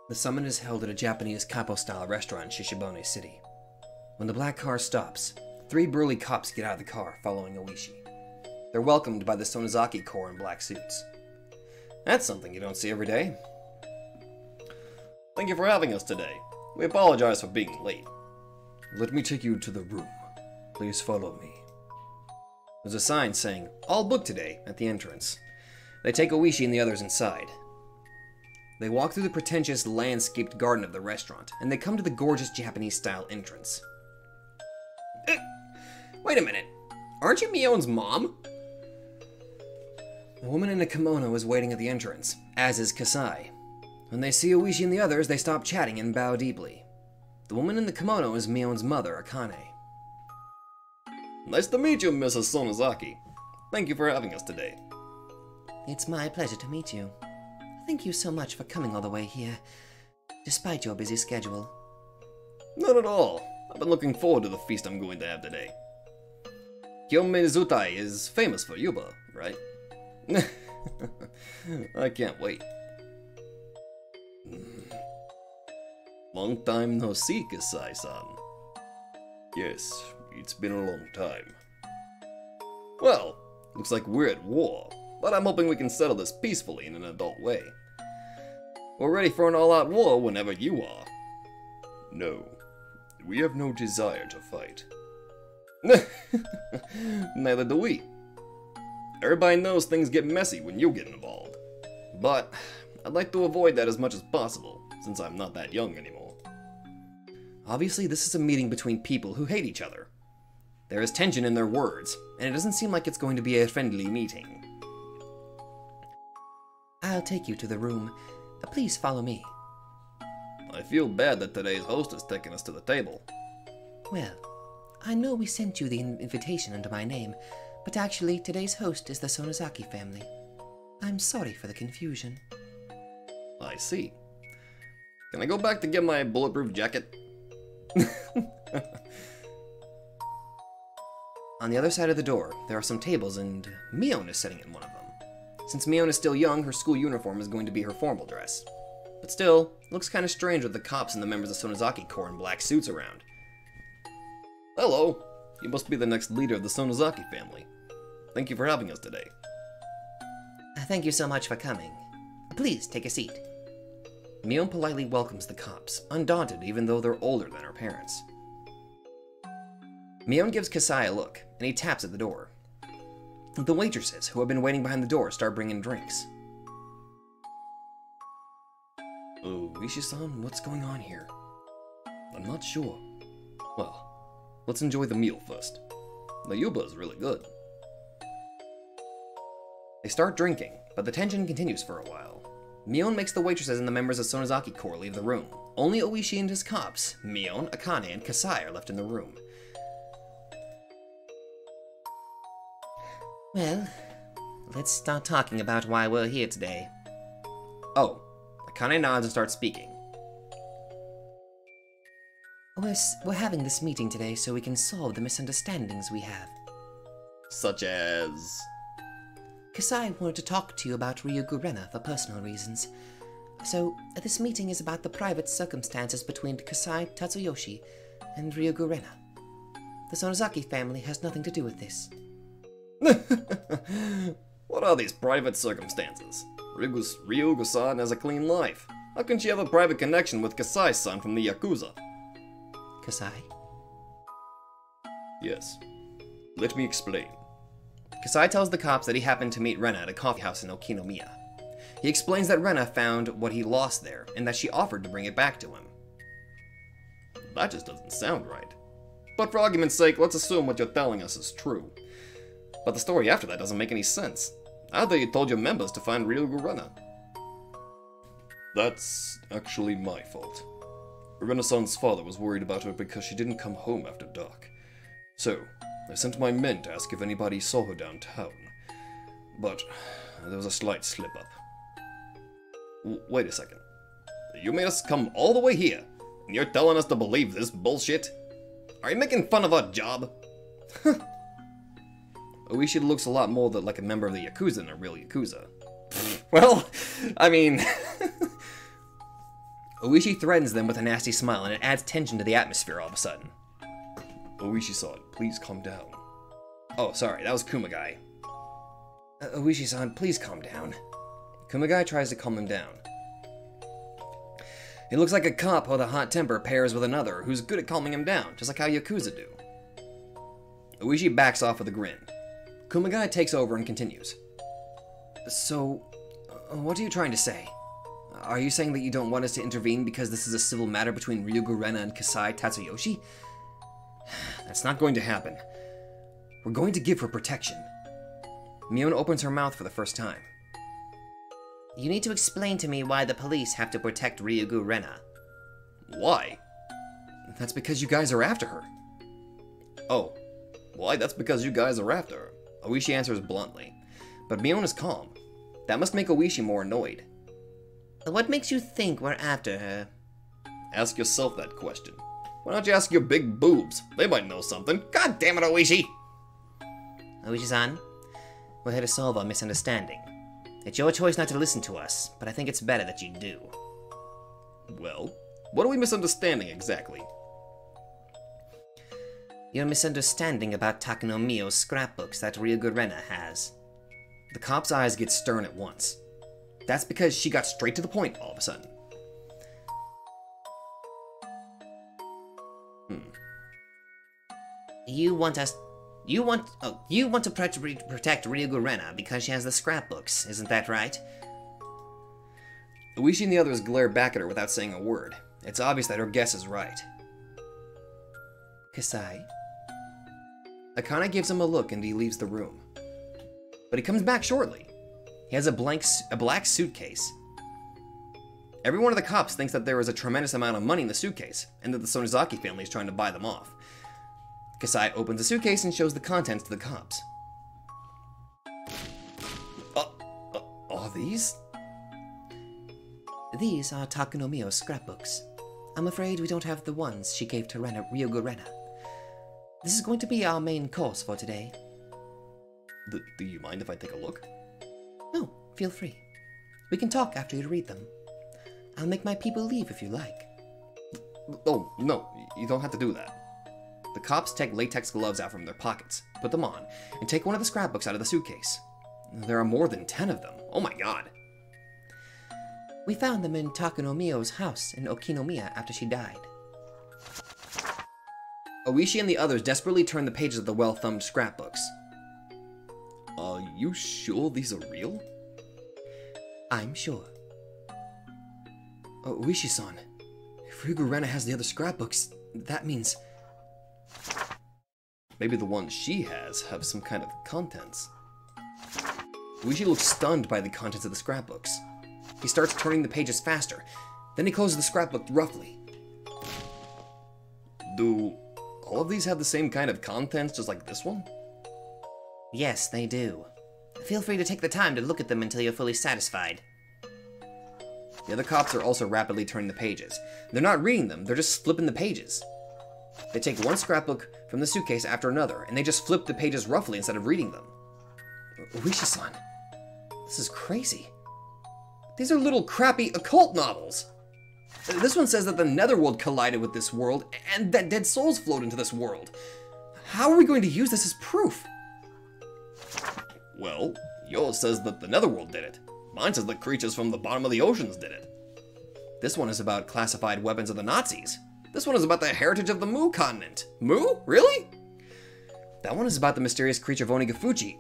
The summon is held at a Japanese capo-style restaurant in Shishibone City. When the black car stops, 3 burly cops get out of the car, following Oishi. They're welcomed by the Sonozaki Corps in black suits. That's something you don't see every day. Thank you for having us today. We apologize for being late. Let me take you to the room. Please follow me. There's a sign saying, "All booked today," at the entrance. They take Oishi and the others inside. They walk through the pretentious, landscaped garden of the restaurant, and they come to the gorgeous Japanese-style entrance. Wait a minute. Aren't you Mion's mom? The woman in a kimono is waiting at the entrance, as is Kasai. When they see Oishi and the others, they stop chatting and bow deeply. The woman in the kimono is Mion's mother, Akane. Nice to meet you, Mrs. Sonozaki. Thank you for having us today. It's my pleasure to meet you. Thank you so much for coming all the way here, despite your busy schedule. Not at all. I've been looking forward to the feast I'm going to have today. Kyome Zutai is famous for yuba, right? I can't wait. Long time no see, Kasai-san. Yes, it's been a long time. Well, looks like we're at war, but I'm hoping we can settle this peacefully in an adult way. We're ready for an all-out war whenever you are. No, we have no desire to fight. Neither do we. Everybody knows things get messy when you get involved. But I'd like to avoid that as much as possible, since I'm not that young anymore. Obviously, this is a meeting between people who hate each other. There is tension in their words, and it doesn't seem like it's going to be a friendly meeting. I'll take you to the room. Please follow me. I I feel bad that today's host is taking us to the table. Well, I know we sent you the invitation under my name, but actually today's host is the Sonozaki family. I'm sorry for the confusion. I see. Can I go back to get my bulletproof jacket? On the other side of the door, there are some tables and Mion is sitting in one of them. Since Mion is still young, her school uniform is going to be her formal dress. But still, it looks kind of strange with the cops and the members of Sonozaki Corps in black suits around. Hello, you must be the next leader of the Sonozaki family. Thank you for having us today. Thank you so much for coming. Please take a seat. Mion politely welcomes the cops, undaunted even though they're older than her parents. Mion gives Kasai a look, and he taps at the door. The waitresses, who have been waiting behind the door, start bringing drinks. Oh, Ishi-san, what's going on here? I'm not sure. Well, let's enjoy the meal first. The yuba is really good. They start drinking, but the tension continues for a while. Mion makes the waitresses and the members of Sonozaki Corps leave the room. Only Oishi and his cops, Mion, Akane, and Kasai are left in the room. Well, let's start talking about why we're here today. Oh, Akane nods and starts speaking. We're having this meeting today so we can solve the misunderstandings we have. Such as... Kasai wanted to talk to you about Ryugu Rena for personal reasons. So, this meeting is about the private circumstances between Kasai Tatsuyoshi and Ryugu Rena. The Sonozaki family has nothing to do with this. What are these private circumstances? Ryugu-san has a clean life. How can she have a private connection with Kasai's son from the Yakuza? Kasai? Yes. Let me explain. Kasai tells the cops that he happened to meet Rena at a coffee house in Okinomiya. He explains that Rena found what he lost there, and that she offered to bring it back to him. That just doesn't sound right. But for argument's sake, let's assume what you're telling us is true. But the story after that doesn't make any sense. I thought you told your members to find Ryugu Rena. That's actually my fault. Rena-san's father was worried about her because she didn't come home after dark. So, I sent my men to ask if anybody saw her downtown. But there was a slight slip-up. Wait a second. You made us come all the way here, and you're telling us to believe this bullshit? Are you making fun of our job? Oishi looks a lot more like a member of the Yakuza than a real Yakuza. Well, I mean... Oishi threatens them with a nasty smile, and it adds tension to the atmosphere all of a sudden. Oishi-san, please calm down. Oh, sorry, that was Kumagai. Oishi-san, please calm down. Kumagai tries to calm him down. It looks like a cop with a hot temper pairs with another who's good at calming him down, just like how Yakuza do. Oishi backs off with a grin. Kumagai takes over and continues. So, what are you trying to say? Are you saying that you don't want us to intervene because this is a civil matter between Ryugu Rena and Kasai Tatsuyoshi? That's not going to happen. We're going to give her protection. Mion opens her mouth for the first time. You need to explain to me why the police have to protect Ryugu Rena. Why? That's because you guys are after her. Oh, why? That's because you guys are after her. Oishi answers bluntly. But Mion is calm. That must make Oishi more annoyed. What makes you think we're after her? Ask yourself that question. Why don't you ask your big boobs? They might know something. God damn it, Oishi! Oishi-san, we're here to solve our misunderstanding. It's your choice not to listen to us, but I think it's better that you do. Well, what are we misunderstanding exactly? You're misunderstanding about Takunomiyo's scrapbooks that Ryugu Rena has. The cop's eyes get stern at once. That's because she got straight to the point all of a sudden. You want to protect Ryugu Rena because she has the scrapbooks, isn't that right? Oishi and the others glare back at her without saying a word. It's obvious that her guess is right. Kasai? Akane gives him a look and he leaves the room. But he comes back shortly. He has a black suitcase. Every one of the cops thinks that there is a tremendous amount of money in the suitcase, and that the Sonozaki family is trying to buy them off. Kasai opens the suitcase and shows the contents to the cops. All these? These are Takunomio's scrapbooks. I'm afraid we don't have the ones she gave to Rena. This is going to be our main course for today. Do you mind if I take a look? No, feel free. We can talk after you read them. I'll make my people leave if you like. Oh, no, you don't have to do that. The cops take latex gloves out from their pockets, put them on, and take one of the scrapbooks out of the suitcase. There are more than 10 of them. Oh my god. We found them in Takunomio's house in Okinomiya after she died. Oishi and the others desperately turn the pages of the well-thumbed scrapbooks. Are you sure these are real? I'm sure. Oishi-san, if Rena has the other scrapbooks, that means... maybe the ones she has have some kind of contents. Oishi looks stunned by the contents of the scrapbooks. He starts turning the pages faster, then he closes the scrapbook roughly. Do all of these have the same kind of contents just like this one? Yes, they do. Feel free to take the time to look at them until you're fully satisfied. The other cops are also rapidly turning the pages. They're not reading them, they're just flipping the pages. They take one scrapbook from the suitcase after another, and they just flip the pages roughly instead of reading them. Oishi-san, this is crazy. These are little crappy occult novels. This one says that the netherworld collided with this world, and that dead souls flowed into this world. How are we going to use this as proof? Well, yours says that the netherworld did it. Mine says that creatures from the bottom of the oceans did it. This one is about classified weapons of the Nazis. This one is about the heritage of the Mu continent. Mu? Really? That one is about the mysterious creature of Onigafuchi.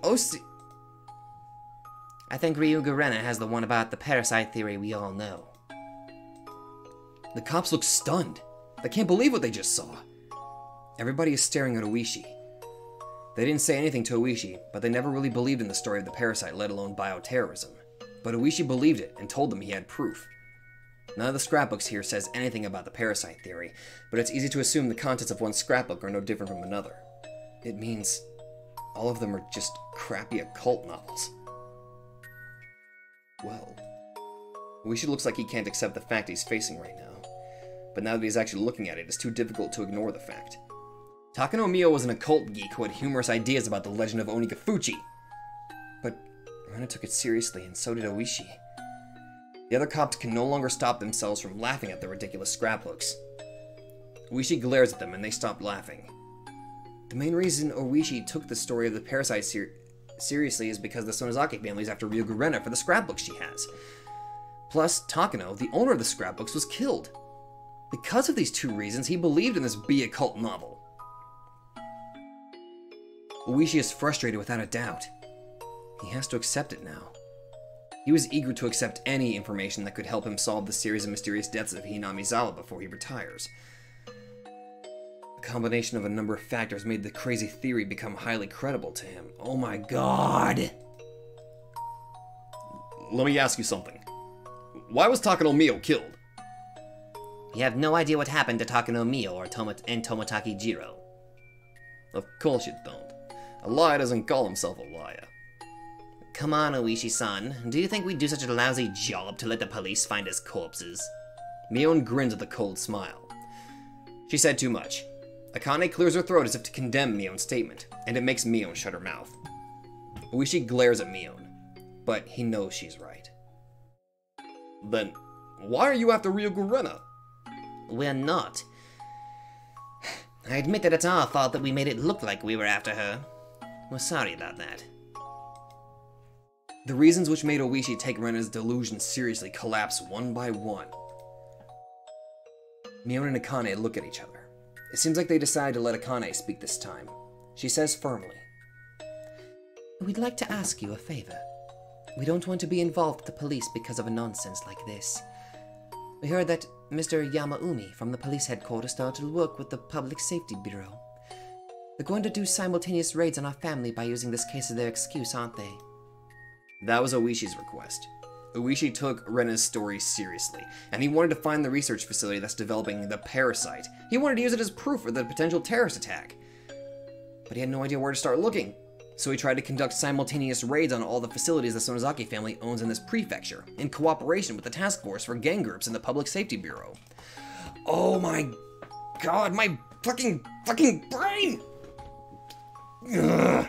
I think Rena has the one about the parasite theory we all know. The cops look stunned. They can't believe what they just saw. Everybody is staring at Oishi. They didn't say anything to Oishi, but they never really believed in the story of the parasite, let alone bioterrorism. But Oishi believed it and told them he had proof. None of the scrapbooks here says anything about the parasite theory, but it's easy to assume the contents of one scrapbook are no different from another. It means all of them are just crappy occult novels. Well, Oishi looks like he can't accept the fact he's facing right now. But now that he's actually looking at it, it's too difficult to ignore the fact. Takunomiya was an occult geek who had humorous ideas about the legend of Onigafuchi. But Rena took it seriously, and so did Oishi. The other cops can no longer stop themselves from laughing at the ridiculous scrapbooks. Oishi glares at them, and they stop laughing. The main reason Oishi took the story of the parasite seriously is because the Sonozaki family is after Rena for the scrapbooks she has. Plus, Takano, the owner of the scrapbooks, was killed. Because of these two reasons, he believed in this occult novel. Oishi is frustrated without a doubt. He has to accept it now. He was eager to accept any information that could help him solve the series of mysterious deaths of Hinamizawa before he retires. A combination of a number of factors made the crazy theory become highly credible to him. Oh my god! Let me ask you something. Why was Takunomiya killed? You have no idea what happened to Takunomiya or Tomotaki Jiro. Of course you don't. A liar doesn't call himself a liar. Come on, Oishi-san. Do you think we'd do such a lousy job to let the police find his corpses? Mion grins with a cold smile. She said too much. Akane clears her throat as if to condemn Mion's statement, and it makes Mion shut her mouth. Oishi glares at Mion, but he knows she's right. Then, why are you after Rena? We're not. I admit that it's our fault that we made it look like we were after her. We're sorry about that. The reasons which made Oishi take Rena's delusion seriously collapse one by one. Mion and Akane look at each other. It seems like they decide to let Akane speak this time. She says firmly, We'd like to ask you a favor. We don't want to be involved with the police because of a nonsense like this. We heard that Mr. Yamaumi from the police headquarters started to work with the Public Safety Bureau. They're going to do simultaneous raids on our family by using this case as their excuse, aren't they? That was Oishi's request. Uishi took Rena's story seriously, and he wanted to find the research facility that's developing the parasite. He wanted to use it as proof for the potential terrorist attack. But he had no idea where to start looking, so he tried to conduct simultaneous raids on all the facilities the Sonozaki family owns in this prefecture, in cooperation with the task force for gang groups in the Public Safety Bureau. Oh my god, my fucking brain! Ugh.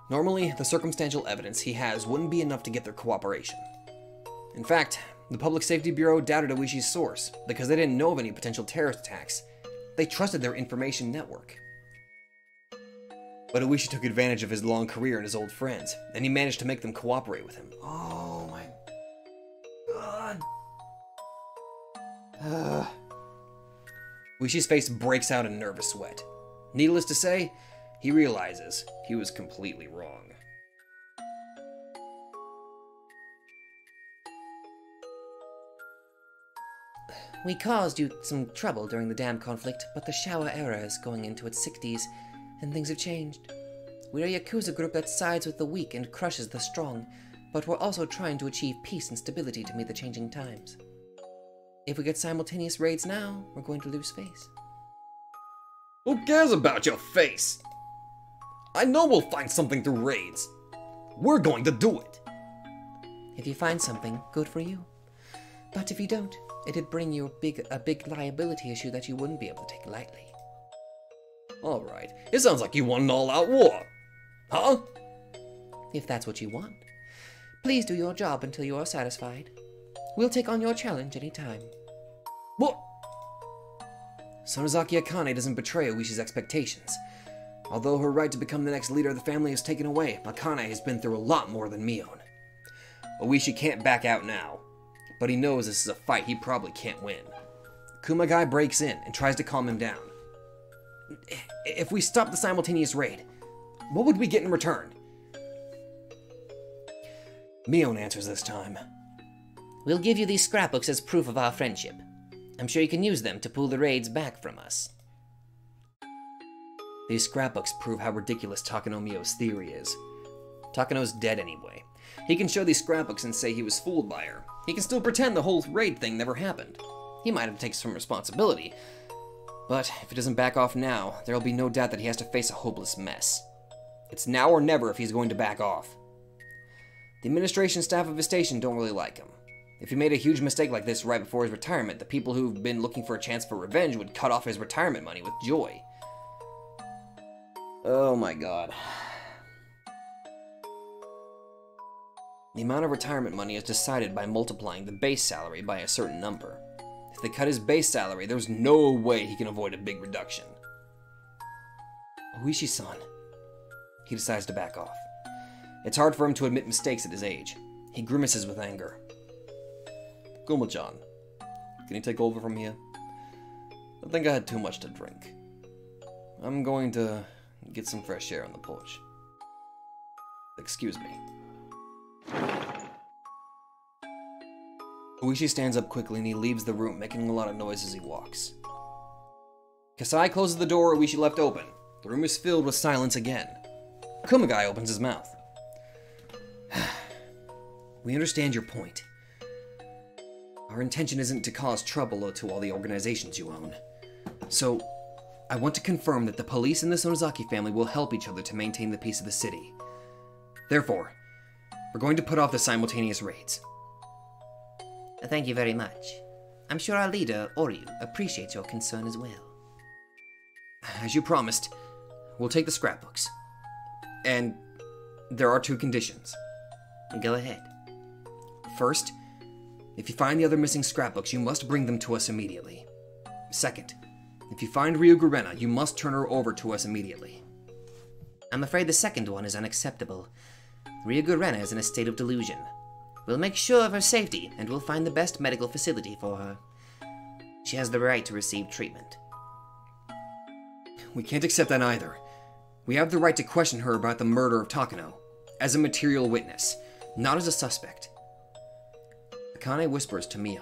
Normally, the circumstantial evidence he has wouldn't be enough to get their cooperation. In fact, the Public Safety Bureau doubted Uishi's source because they didn't know of any potential terrorist attacks. They trusted their information network. But Uishi took advantage of his long career and his old friends, and he managed to make them cooperate with him. Oh my god. Uishi's face breaks out in nervous sweat. Needless to say, he realizes he was completely wrong. We caused you some trouble during the dam conflict, but the Showa era is going into its 60s, and things have changed. We're a Yakuza group that sides with the weak and crushes the strong, but we're also trying to achieve peace and stability to meet the changing times. If we get simultaneous raids now, we're going to lose face. Who cares about your face? I know we'll find something through raids. We're going to do it. If you find something, good for you. But if you don't, it'd bring you a big liability issue that you wouldn't be able to take lightly. Alright, it sounds like you want an all-out war. Huh? If that's what you want. Please do your job until you are satisfied. We'll take on your challenge anytime. What? Sonozaki Akane doesn't betray Uishi's expectations. Although her right to become the next leader of the family is taken away, Akane has been through a lot more than Mion. Uishi can't back out now, but he knows this is a fight he probably can't win. Kumagai breaks in and tries to calm him down. If we stop the simultaneous raid, what would we get in return? Mion answers this time. We'll give you these scrapbooks as proof of our friendship. I'm sure you can use them to pull the raids back from us. These scrapbooks prove how ridiculous Takano Mio's theory is. Takano's dead anyway. He can show these scrapbooks and say he was fooled by her. He can still pretend the whole raid thing never happened. He might have taken some responsibility, but if he doesn't back off now, there'll be no doubt that he has to face a hopeless mess. It's now or never if he's going to back off. The administration staff of his station don't really like him. If he made a huge mistake like this right before his retirement, the people who've been looking for a chance for revenge would cut off his retirement money with joy. Oh my god. The amount of retirement money is decided by multiplying the base salary by a certain number. If they cut his base salary, there's no way he can avoid a big reduction. Uishi-san. He decides to back off. It's hard for him to admit mistakes at his age. He grimaces with anger. Kuma-chan, can you take over from here? I think I had too much to drink. I'm going to get some fresh air on the porch. Excuse me. Uishi stands up quickly and he leaves the room, making a lot of noise as he walks. Kasai closes the door Uishi left open. The room is filled with silence again. Kumagai opens his mouth. We understand your point. Our intention isn't to cause trouble to all the organizations you own. So, I want to confirm that the police and the Sonozaki family will help each other to maintain the peace of the city. Therefore, we're going to put off the simultaneous raids. Thank you very much. I'm sure our leader, Oryu, appreciates your concern as well. As you promised, we'll take the scrapbooks. And there are 2 conditions. Go ahead. First, if you find the other missing scrapbooks, you must bring them to us immediately. Second, if you find Rena, you must turn her over to us immediately. I'm afraid the second one is unacceptable. Rena is in a state of delusion. We'll make sure of her safety, and we'll find the best medical facility for her. She has the right to receive treatment. We can't accept that either. We have the right to question her about the murder of Takano, as a material witness, not as a suspect. Akane whispers to Mion.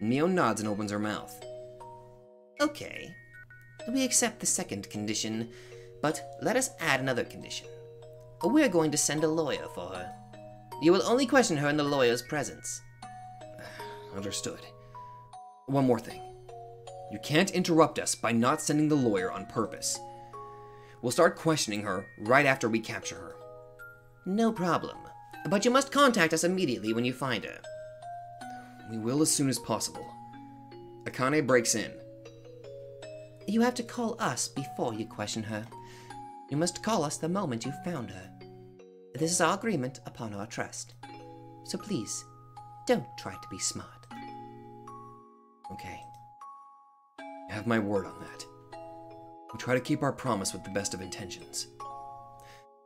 Mion nods and opens her mouth. Okay. We accept the second condition, but let us add another condition. We're going to send a lawyer for her. You will only question her in the lawyer's presence. Understood. One more thing. You can't interrupt us by not sending the lawyer on purpose. We'll start questioning her right after we capture her. No problem. But you must contact us immediately when you find her. We will as soon as possible. Akane breaks in. You have to call us before you question her. You must call us the moment you've found her. This is our agreement upon our trust. So please, don't try to be smart. Okay. You have my word on that. We try to keep our promise with the best of intentions.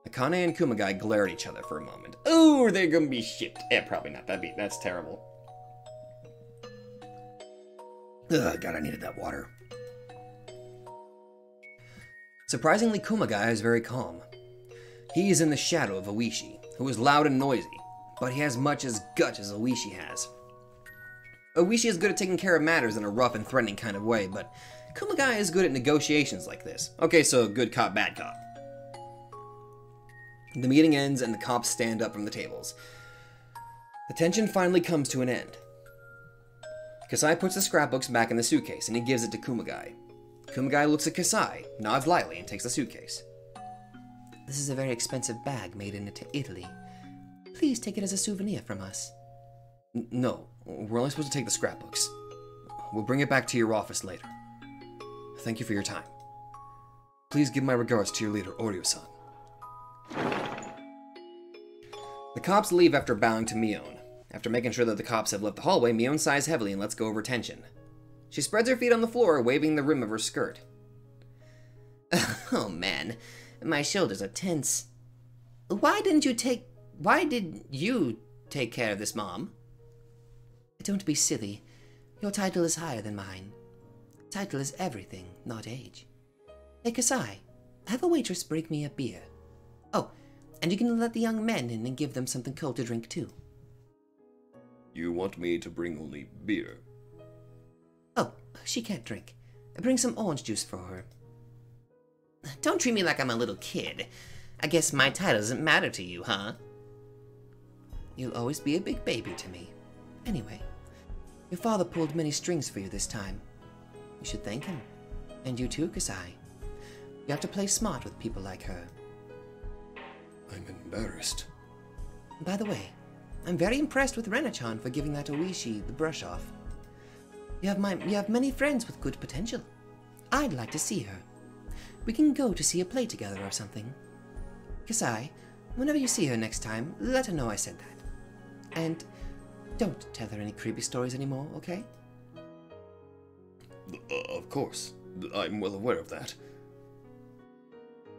Akane and Kumagai glare at each other for a moment. Oh, are they gonna be shipped? Yeah, probably not. That's terrible. Ugh, God, I needed that water. Surprisingly, Kumagai is very calm. He is in the shadow of Oishi, who is loud and noisy, but he has much as gut as Oishi has. Oishi is good at taking care of matters in a rough and threatening kind of way, but Kumagai is good at negotiations like this. Okay, so good cop, bad cop. The meeting ends and the cops stand up from the tables. The tension finally comes to an end. Kasai puts the scrapbooks back in the suitcase and he gives it to Kumagai. Kumagai looks at Kasai, nods lightly, and takes the suitcase. This is a very expensive bag made in Italy. Please take it as a souvenir from us. No, we're only supposed to take the scrapbooks. We'll bring it back to your office later. Thank you for your time. Please give my regards to your leader, Oryu-san. The cops leave after bowing to Mion. After making sure that the cops have left the hallway, Mion sighs heavily and lets go of her tension. She spreads her feet on the floor, waving the rim of her skirt. Oh man, my shoulders are tense. Why did you take care of this, Mom? Don't be silly. Your title is higher than mine. Title is everything, not age. Hey, Kasai, have a waitress break me a beer. Oh, and you can let the young men in and give them something cold to drink too. You want me to bring only beer? Oh, she can't drink. Bring some orange juice for her. Don't treat me like I'm a little kid. I guess my title doesn't matter to you, huh? You'll always be a big baby to me. Anyway, your father pulled many strings for you this time. You should thank him. And you too, Kasai. You have to play smart with people like her. I'm embarrassed. By the way, I'm very impressed with Rena-chan for giving that Oishi the brush off. You have many friends with good potential. I'd like to see her. We can go to see a play together or something. Kasai, whenever you see her next time, let her know I said that. And don't tell her any creepy stories anymore, okay? Of course. I'm well aware of that.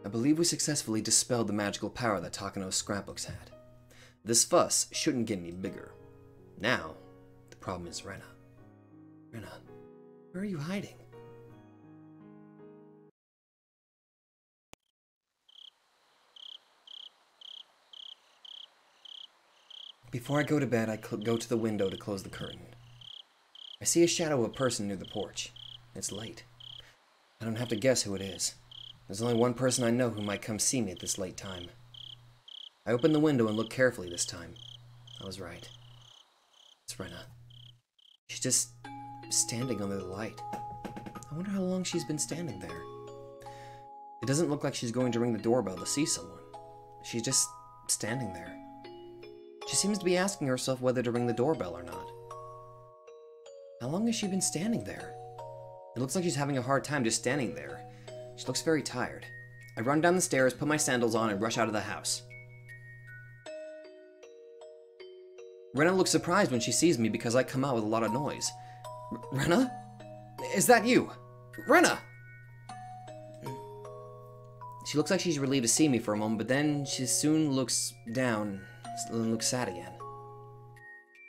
I believe we successfully dispelled the magical power that Takano's scrapbooks had. This fuss shouldn't get any bigger. Now, the problem is Rena. Rena, where are you hiding? Before I go to bed, I go to the window to close the curtain. I see a shadow of a person near the porch. It's late. I don't have to guess who it is. There's only one person I know who might come see me at this late time. I open the window and look carefully this time. I was right. It's Rena. She's just standing under the light. I wonder how long she's been standing there. It doesn't look like she's going to ring the doorbell to see someone. She's just standing there. She seems to be asking herself whether to ring the doorbell or not. How long has she been standing there? It looks like she's having a hard time just standing there. She looks very tired. I run down the stairs, put my sandals on, and rush out of the house. Rena looks surprised when she sees me because I come out with a lot of noise. Rena? Is that you? Rena! She looks like she's relieved to see me for a moment, but then she soon looks down and looks sad again.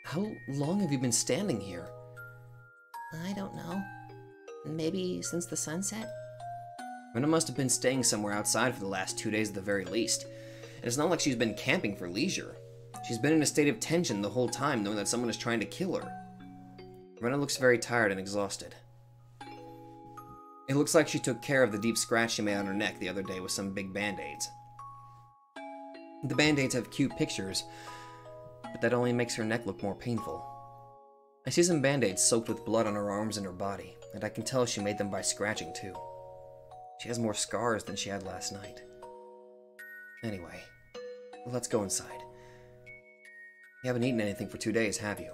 How long have you been standing here? I don't know. Maybe since the sunset? Rena must have been staying somewhere outside for the last 2 days at the very least. And it's not like she's been camping for leisure. She's been in a state of tension the whole time, knowing that someone is trying to kill her. Rena looks very tired and exhausted. It looks like she took care of the deep scratch she made on her neck the other day with some big band-aids. The band-aids have cute pictures but that only makes her neck look more painful. I see some band-aids soaked with blood on her arms and her body, and I can tell she made them by scratching too. She has more scars than she had last night. Anyway, let's go inside. You haven't eaten anything for 2 days, have you?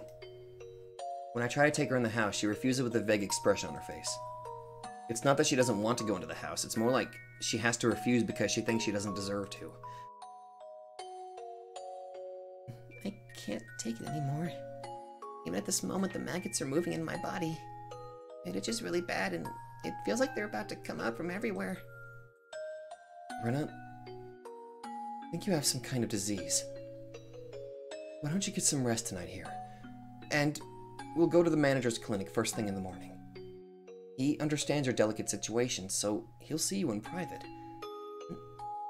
When I try to take her in the house, she refuses with a vague expression on her face. It's not that she doesn't want to go into the house, it's more like she has to refuse because she thinks she doesn't deserve to. I can't take it anymore. Even at this moment, the maggots are moving in my body. It itches really bad, and it feels like they're about to come out from everywhere. Rena, I think you have some kind of disease. Why don't you get some rest tonight here? And we'll go to the manager's clinic first thing in the morning. He understands your delicate situation, so he'll see you in private.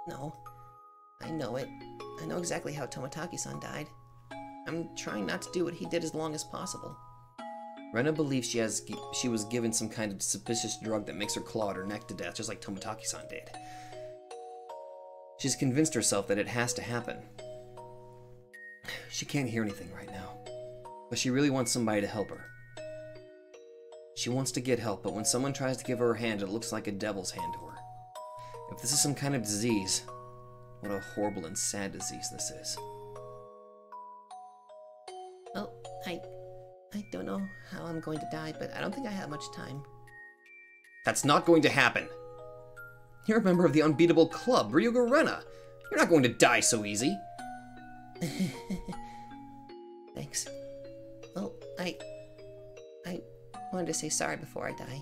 No, I know it. I know exactly how Tomotaki-san died. I'm trying not to do what he did as long as possible. Rena believes she was given some kind of suspicious drug that makes her claw at her neck to death, just like Tomotaki-san did. She's convinced herself that it has to happen. She can't hear anything right now, but she really wants somebody to help her. She wants to get help, but when someone tries to give her a hand, it looks like a devil's hand to her. If this is some kind of disease, what a horrible and sad disease this is. Well, I don't know how I'm going to die, but I don't think I have much time. That's not going to happen. You're a member of the unbeatable club, Ryuga Rena. You're not going to die so easy. Thanks. Well, I wanted to say sorry before I die.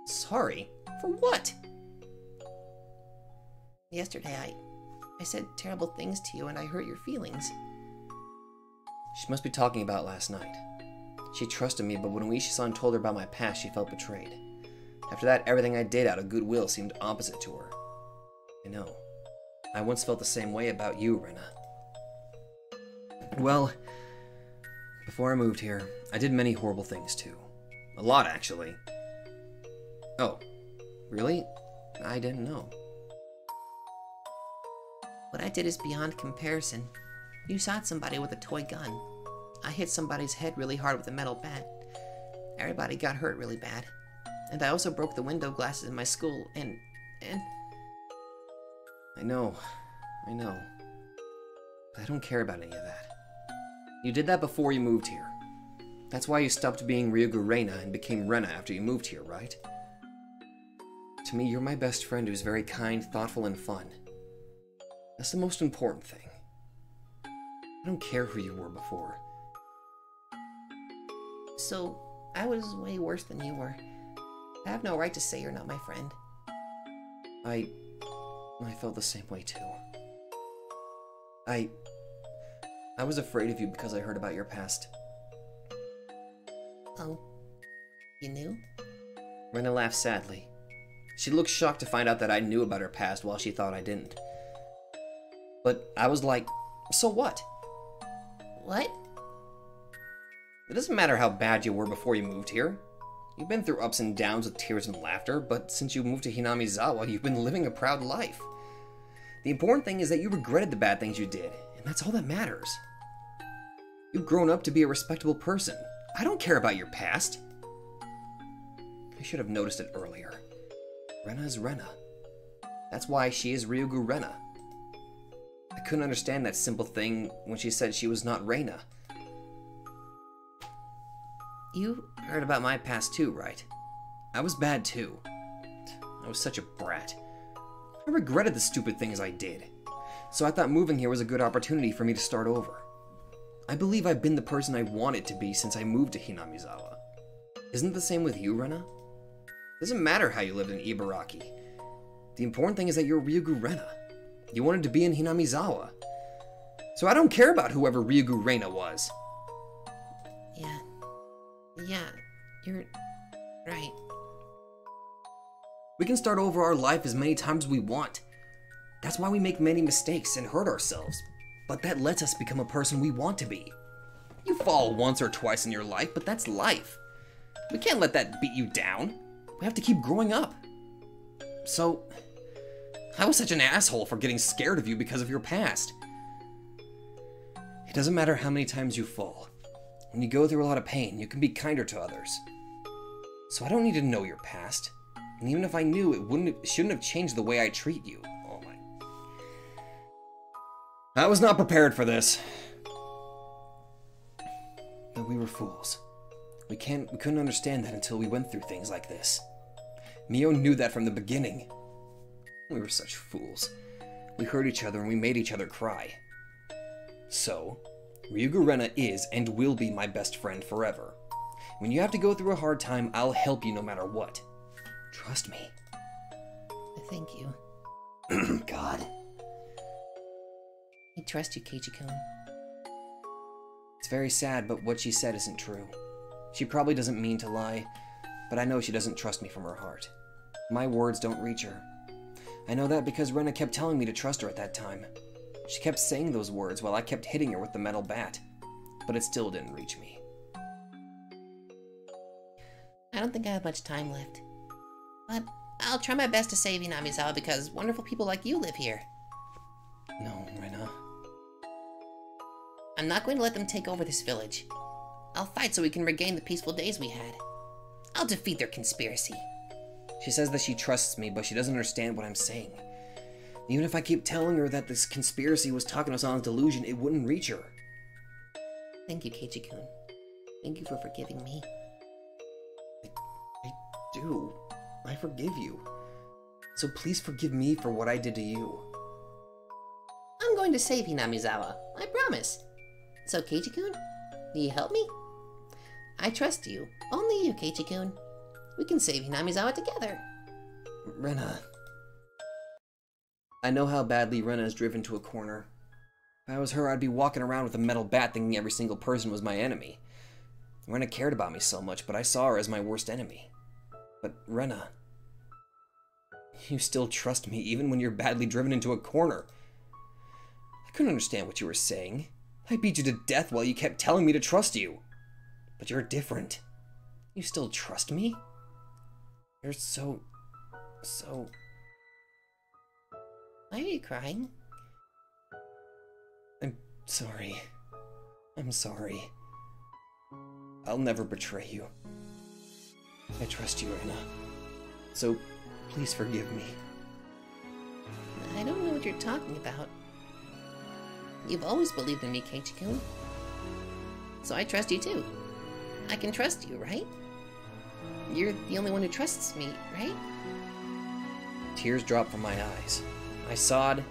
Sorry? For what? Yesterday, I said terrible things to you and I hurt your feelings. She must be talking about last night. She trusted me, but when Uishi-san told her about my past, she felt betrayed. After that, everything I did out of goodwill seemed opposite to her. I know. I once felt the same way about you, Rena. Well, before I moved here, I did many horrible things too. A lot, actually. Oh, really? I didn't know. What I did is beyond comparison. You shot somebody with a toy gun. I hit somebody's head really hard with a metal bat. Everybody got hurt really bad. And I also broke the window glasses in my school, and... I know. But I don't care about any of that. You did that before you moved here. That's why you stopped being Ryuga Rena and became Rena after you moved here, right? To me, you're my best friend who's very kind, thoughtful, and fun. That's the most important thing. I don't care who you were before. So, I was way worse than you were. I have no right to say you're not my friend. I felt the same way too. I was afraid of you because I heard about your past. Oh, you knew? Rena laughed sadly. She looked shocked to find out that I knew about her past while she thought I didn't. But I was like, so what? What? It doesn't matter how bad you were before you moved here. You've been through ups and downs with tears and laughter, but since you moved to Hinamizawa, you've been living a proud life. The important thing is that you regretted the bad things you did, and that's all that matters. You've grown up to be a respectable person. I don't care about your past. I should have noticed it earlier. Rena is Rena. That's why she is Ryugu Rena. I couldn't understand that simple thing when she said she was not Rena. You heard about my past too, right? I was bad too. I was such a brat. I regretted the stupid things I did. So I thought moving here was a good opportunity for me to start over. I believe I've been the person I wanted to be since I moved to Hinamizawa. Isn't it the same with you, Rena? It doesn't matter how you lived in Ibaraki. The important thing is that you're Ryugu Rena. You wanted to be in Hinamizawa. So I don't care about whoever Ryugu Rena was. Yeah, you're right. We can start over our life as many times as we want. That's why we make many mistakes and hurt ourselves. But that lets us become a person we want to be. You fall once or twice in your life, but that's life. We can't let that beat you down. We have to keep growing up. So, I was such an asshole for getting scared of you because of your past. It doesn't matter how many times you fall. When you go through a lot of pain, you can be kinder to others. So I don't need to know your past. And even if I knew, it shouldn't have changed the way I treat you. Oh my... I was not prepared for this. But we were fools. We couldn't understand that until we went through things like this. Mio knew that from the beginning. We were such fools. We hurt each other and we made each other cry. So, Ryugu Rena is and will be my best friend forever. When you have to go through a hard time, I'll help you no matter what. Trust me. Thank you. God. I trust you, Keiichi-kun. It's very sad, but what she said isn't true. She probably doesn't mean to lie, but I know she doesn't trust me from her heart. My words don't reach her. I know that because Rena kept telling me to trust her at that time. She kept saying those words while I kept hitting her with the metal bat, but it still didn't reach me. I don't think I have much time left. But I'll try my best to save Hinamizawa because wonderful people like you live here. No, Rena. I'm not going to let them take over this village. I'll fight so we can regain the peaceful days we had. I'll defeat their conspiracy. She says that she trusts me, but she doesn't understand what I'm saying. Even if I keep telling her that this conspiracy was Takano-san's delusion, it wouldn't reach her. Thank you, Keiichi-kun. Thank you for forgiving me. I do. I forgive you. So please forgive me for what I did to you. I'm going to save Hinamizawa. I promise. So, Keiichi-kun, will you help me? I trust you. Only you, Keiichi-kun. We can save Hinamizawa together. Rena. I know how badly Rena is driven to a corner. If I was her, I'd be walking around with a metal bat thinking every single person was my enemy. Rena cared about me so much, but I saw her as my worst enemy. But Rena, you still trust me even when you're badly driven into a corner. I couldn't understand what you were saying. I beat you to death while you kept telling me to trust you. But you're different. You still trust me? You're so... Why are you crying? I'm sorry. I'm sorry. I'll never betray you. I trust you, Rena. So, please forgive me. I don't know what you're talking about. You've always believed in me, Keiichi-kun. So I trust you too. I can trust you, right? You're the only one who trusts me, right? Tears dropped from my eyes. I sobbed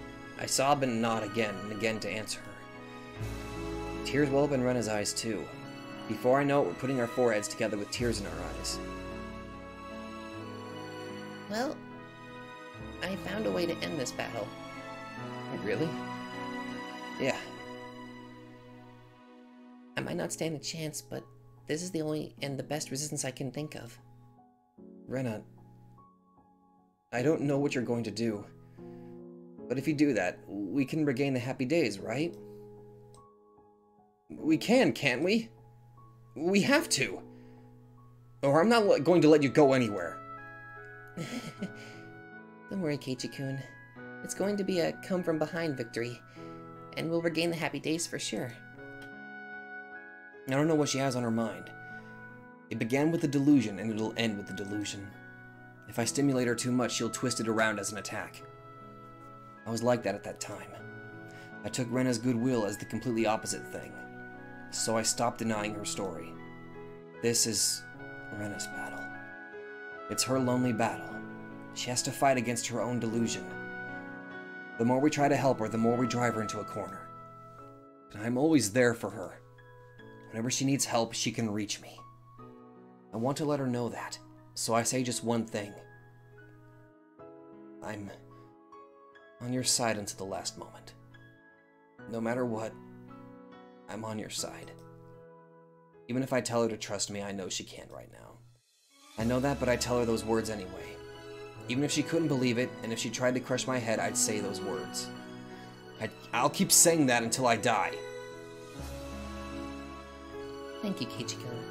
and nod again and again to answer her. Tears well up in Rena's eyes too. Before I know it, we're putting our foreheads together with tears in our eyes. Well, I found a way to end this battle. Really? Yeah. I might not stand a chance, but this is the only and the best resistance I can think of. Rena, I don't know what you're going to do, but if you do that, we can regain the happy days, right? We can, can't we? We have to. Or I'm not going to let you go anywhere. Don't worry, Keiichi-kun. It's going to be a come-from-behind victory, and we'll regain the happy days for sure. I don't know what she has on her mind. It began with a delusion, and it'll end with a delusion. If I stimulate her too much, she'll twist it around as an attack. I was like that at that time. I took Rena's goodwill as the completely opposite thing. So I stopped denying her story. This is Rena's battle. It's her lonely battle. She has to fight against her own delusion. The more we try to help her, the more we drive her into a corner. And I'm always there for her. Whenever she needs help, she can reach me. I want to let her know that, so I say just one thing. I'm on your side until the last moment. No matter what, I'm on your side. Even if I tell her to trust me, I know she can't right now. I know that, but I tell her those words anyway. Even if she couldn't believe it, and if she tried to crush my head, I'd say those words. I'll keep saying that until I die. Thank you, Keiichi-kun.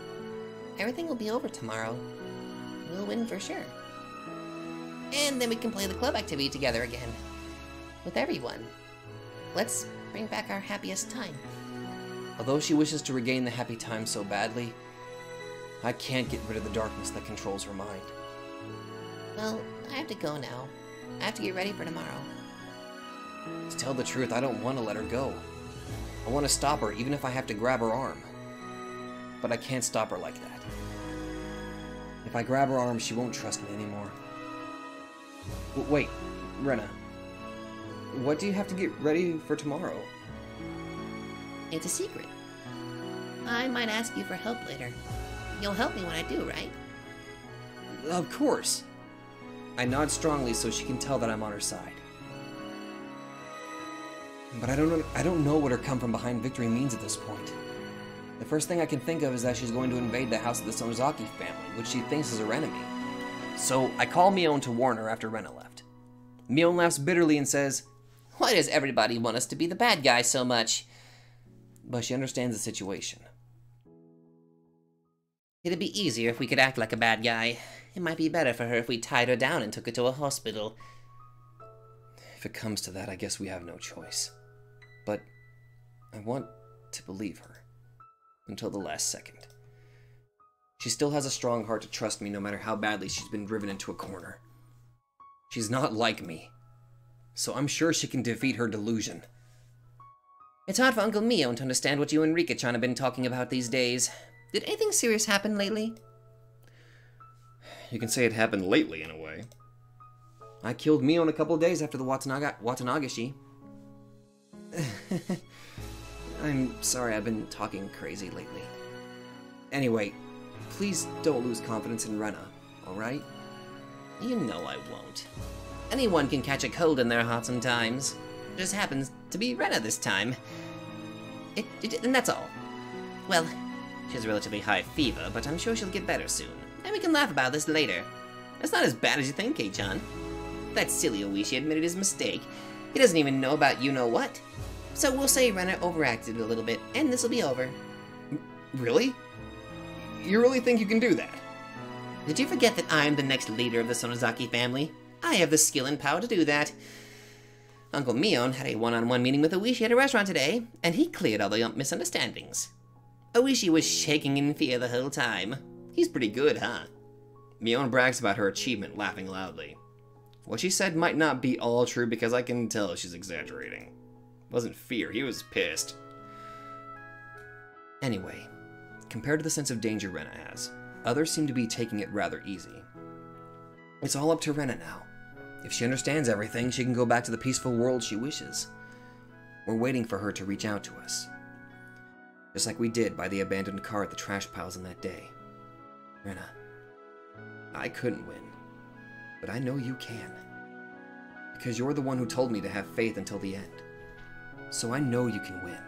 Everything will be over tomorrow. We'll win for sure. And then we can play the club activity together again. With everyone. Let's bring back our happiest time. Although she wishes to regain the happy times so badly, I can't get rid of the darkness that controls her mind. Well, I have to go now. I have to get ready for tomorrow. To tell the truth, I don't want to let her go. I want to stop her, even if I have to grab her arm. But I can't stop her like that. If I grab her arm, she won't trust me anymore. Wait, Rena. What do you have to get ready for tomorrow? It's a secret. I might ask you for help later. You'll help me when I do, right? Of course. I nod strongly so she can tell that I'm on her side. But I don't know what her come from behind victory means at this point. The first thing I can think of is that she's going to invade the house of the Sonozaki family, which she thinks is her enemy. So I call Mion to warn her after Rena left. Mion laughs bitterly and says, "Why does everybody want us to be the bad guy so much?" But she understands the situation. It'd be easier if we could act like a bad guy. It might be better for her if we tied her down and took her to a hospital. If it comes to that, I guess we have no choice. But I want to believe her. Until the last second. She still has a strong heart to trust me no matter how badly she's been driven into a corner. She's not like me. So I'm sure she can defeat her delusion. It's hard for Uncle Mion to understand what you and Rika-chan have been talking about these days. Did anything serious happen lately? You can say it happened lately, in a way. I killed Mion a couple days after the Watanagashi. I'm sorry, I've been talking crazy lately. Anyway, please don't lose confidence in Rena, alright? You know I won't. Anyone can catch a cold in their heart sometimes. Just happens to be Rena this time. And that's all. Well, she has a relatively high fever, but I'm sure she'll get better soon. And we can laugh about this later. It's not as bad as you think, Kei-chan. That silly Oishi admitted his mistake. He doesn't even know about you-know-what. So we'll say Rena overacted a little bit, and this'll be over. Really? You really think you can do that? Did you forget that I'm the next leader of the Sonozaki family? I have the skill and power to do that. Uncle Mion had a one-on-one meeting with Oishi at a restaurant today, and he cleared all the misunderstandings. Oishi was shaking in fear the whole time. He's pretty good, huh? Mion brags about her achievement, laughing loudly. What she said might not be all true because I can tell she's exaggerating. It wasn't fear, he was pissed. Anyway, compared to the sense of danger Rena has, others seem to be taking it rather easy. It's all up to Rena now. If she understands everything, she can go back to the peaceful world she wishes. We're waiting for her to reach out to us. Just like we did by the abandoned car at the trash piles on that day. Rena, I couldn't win, but I know you can. Because you're the one who told me to have faith until the end. So I know you can win.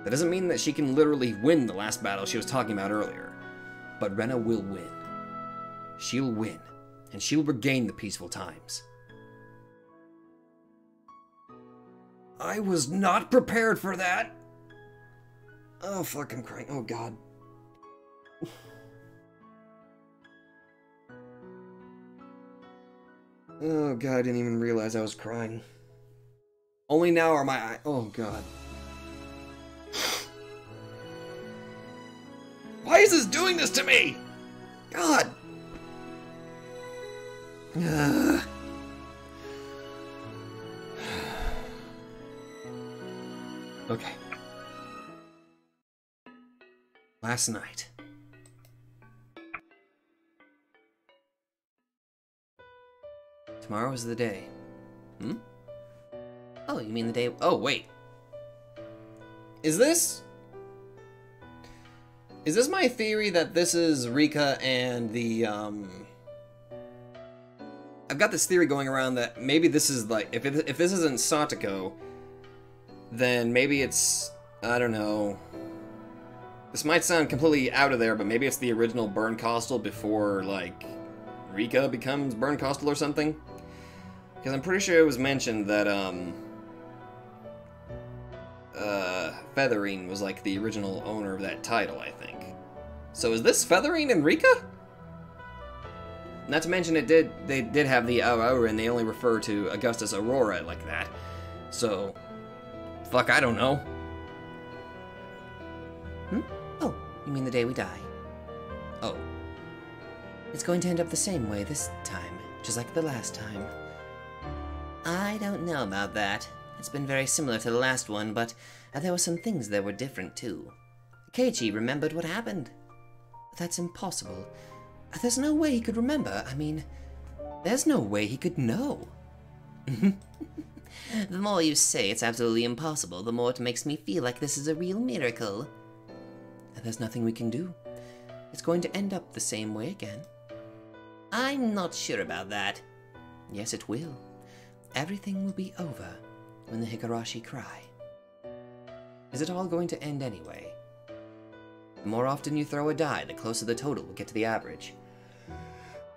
That doesn't mean that she can literally win the last battle she was talking about earlier. But Rena will win. She'll win, and she'll regain the peaceful times. I was not prepared for that! Oh, fuck, I'm crying. Oh, God. Oh, God, I didn't even realize I was crying. Only now are my eyes. Oh, God. Why is this doing this to me? God! Okay. Last night. Tomorrow is the day. Oh, you mean the day... Oh, wait. Is this my theory that this is Rika and the, I've got this theory going around that maybe this is like, if this isn't Satoko, then maybe it's, I don't know. This might sound completely out of there, but maybe it's the original Burn Costal before, like, Rika becomes Burn Costal or something. Because I'm pretty sure it was mentioned that, Featherine was, like, the original owner of that title, I think. So is this Featherine and Rika? Not to mention they did have the Aurora, and they only refer to Augustus Aurora like that. So, fuck, I don't know. Oh, you mean the day we die? Oh. It's going to end up the same way this time, just like the last time. I don't know about that. It's been very similar to the last one, but there were some things that were different too. Keiichi remembered what happened. That's impossible. There's no way he could remember. I mean, there's no way he could know. The more you say it's absolutely impossible, the more it makes me feel like this is a real miracle. There's nothing we can do. It's going to end up the same way again. I'm not sure about that. Yes, it will. Everything will be over when the Higurashi cry. Is it all going to end anyway? The more often you throw a die, the closer the total will get to the average.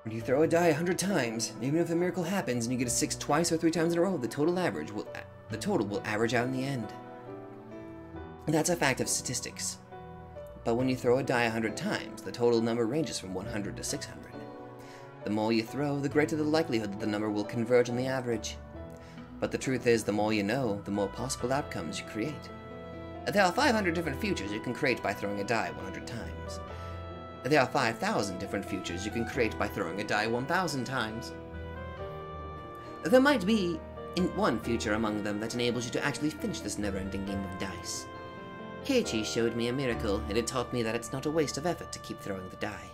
When you throw a die 100 times, even if a miracle happens and you get a 6 twice or 3 times in a row, the total will average out in the end. That's a fact of statistics. But when you throw a die 100 times, the total number ranges from 100 to 600. The more you throw, the greater the likelihood that the number will converge on the average. But the truth is, the more you know, the more possible outcomes you create. There are 500 different futures you can create by throwing a die 100 times. There are 5,000 different futures you can create by throwing a die 1,000 times. There might be one future among them that enables you to actually finish this never-ending game of dice. Keiichi showed me a miracle, and it taught me that it's not a waste of effort to keep throwing the die.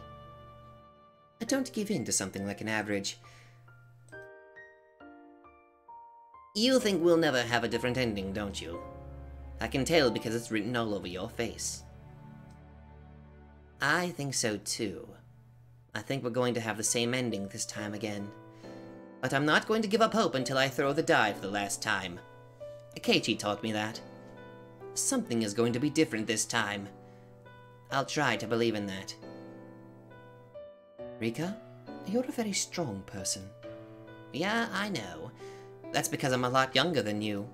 Don't give in to something like an average. You think we'll never have a different ending, don't you? I can tell because it's written all over your face. I think so too. I think we're going to have the same ending this time again. But I'm not going to give up hope until I throw the die for the last time. Keiichi taught me that. Something is going to be different this time. I'll try to believe in that. Rika, you're a very strong person. Yeah, I know. That's because I'm a lot younger than you.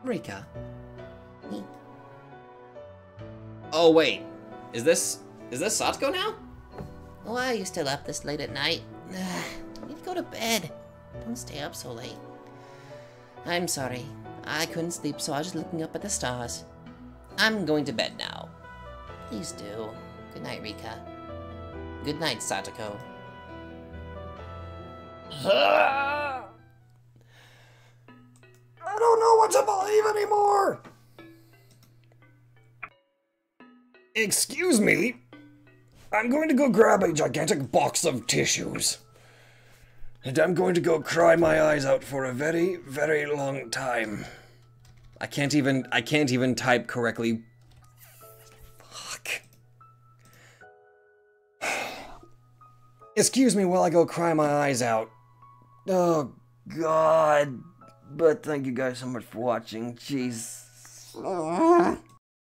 Rika. Oh wait, is this Satoko now? Why are you still up this late at night? You need to go to bed. Don't stay up so late. I'm sorry. I couldn't sleep, so I was just looking up at the stars. I'm going to bed now. Please do. Good night, Rika. Good night, Satoko. I don't know what to believe anymore! Excuse me? I'm going to go grab a gigantic box of tissues. And I'm going to go cry my eyes out for a very, very long time. I can't even type correctly. Fuck. Excuse me while I go cry my eyes out. Oh, God. But thank you guys so much for watching. Jeez.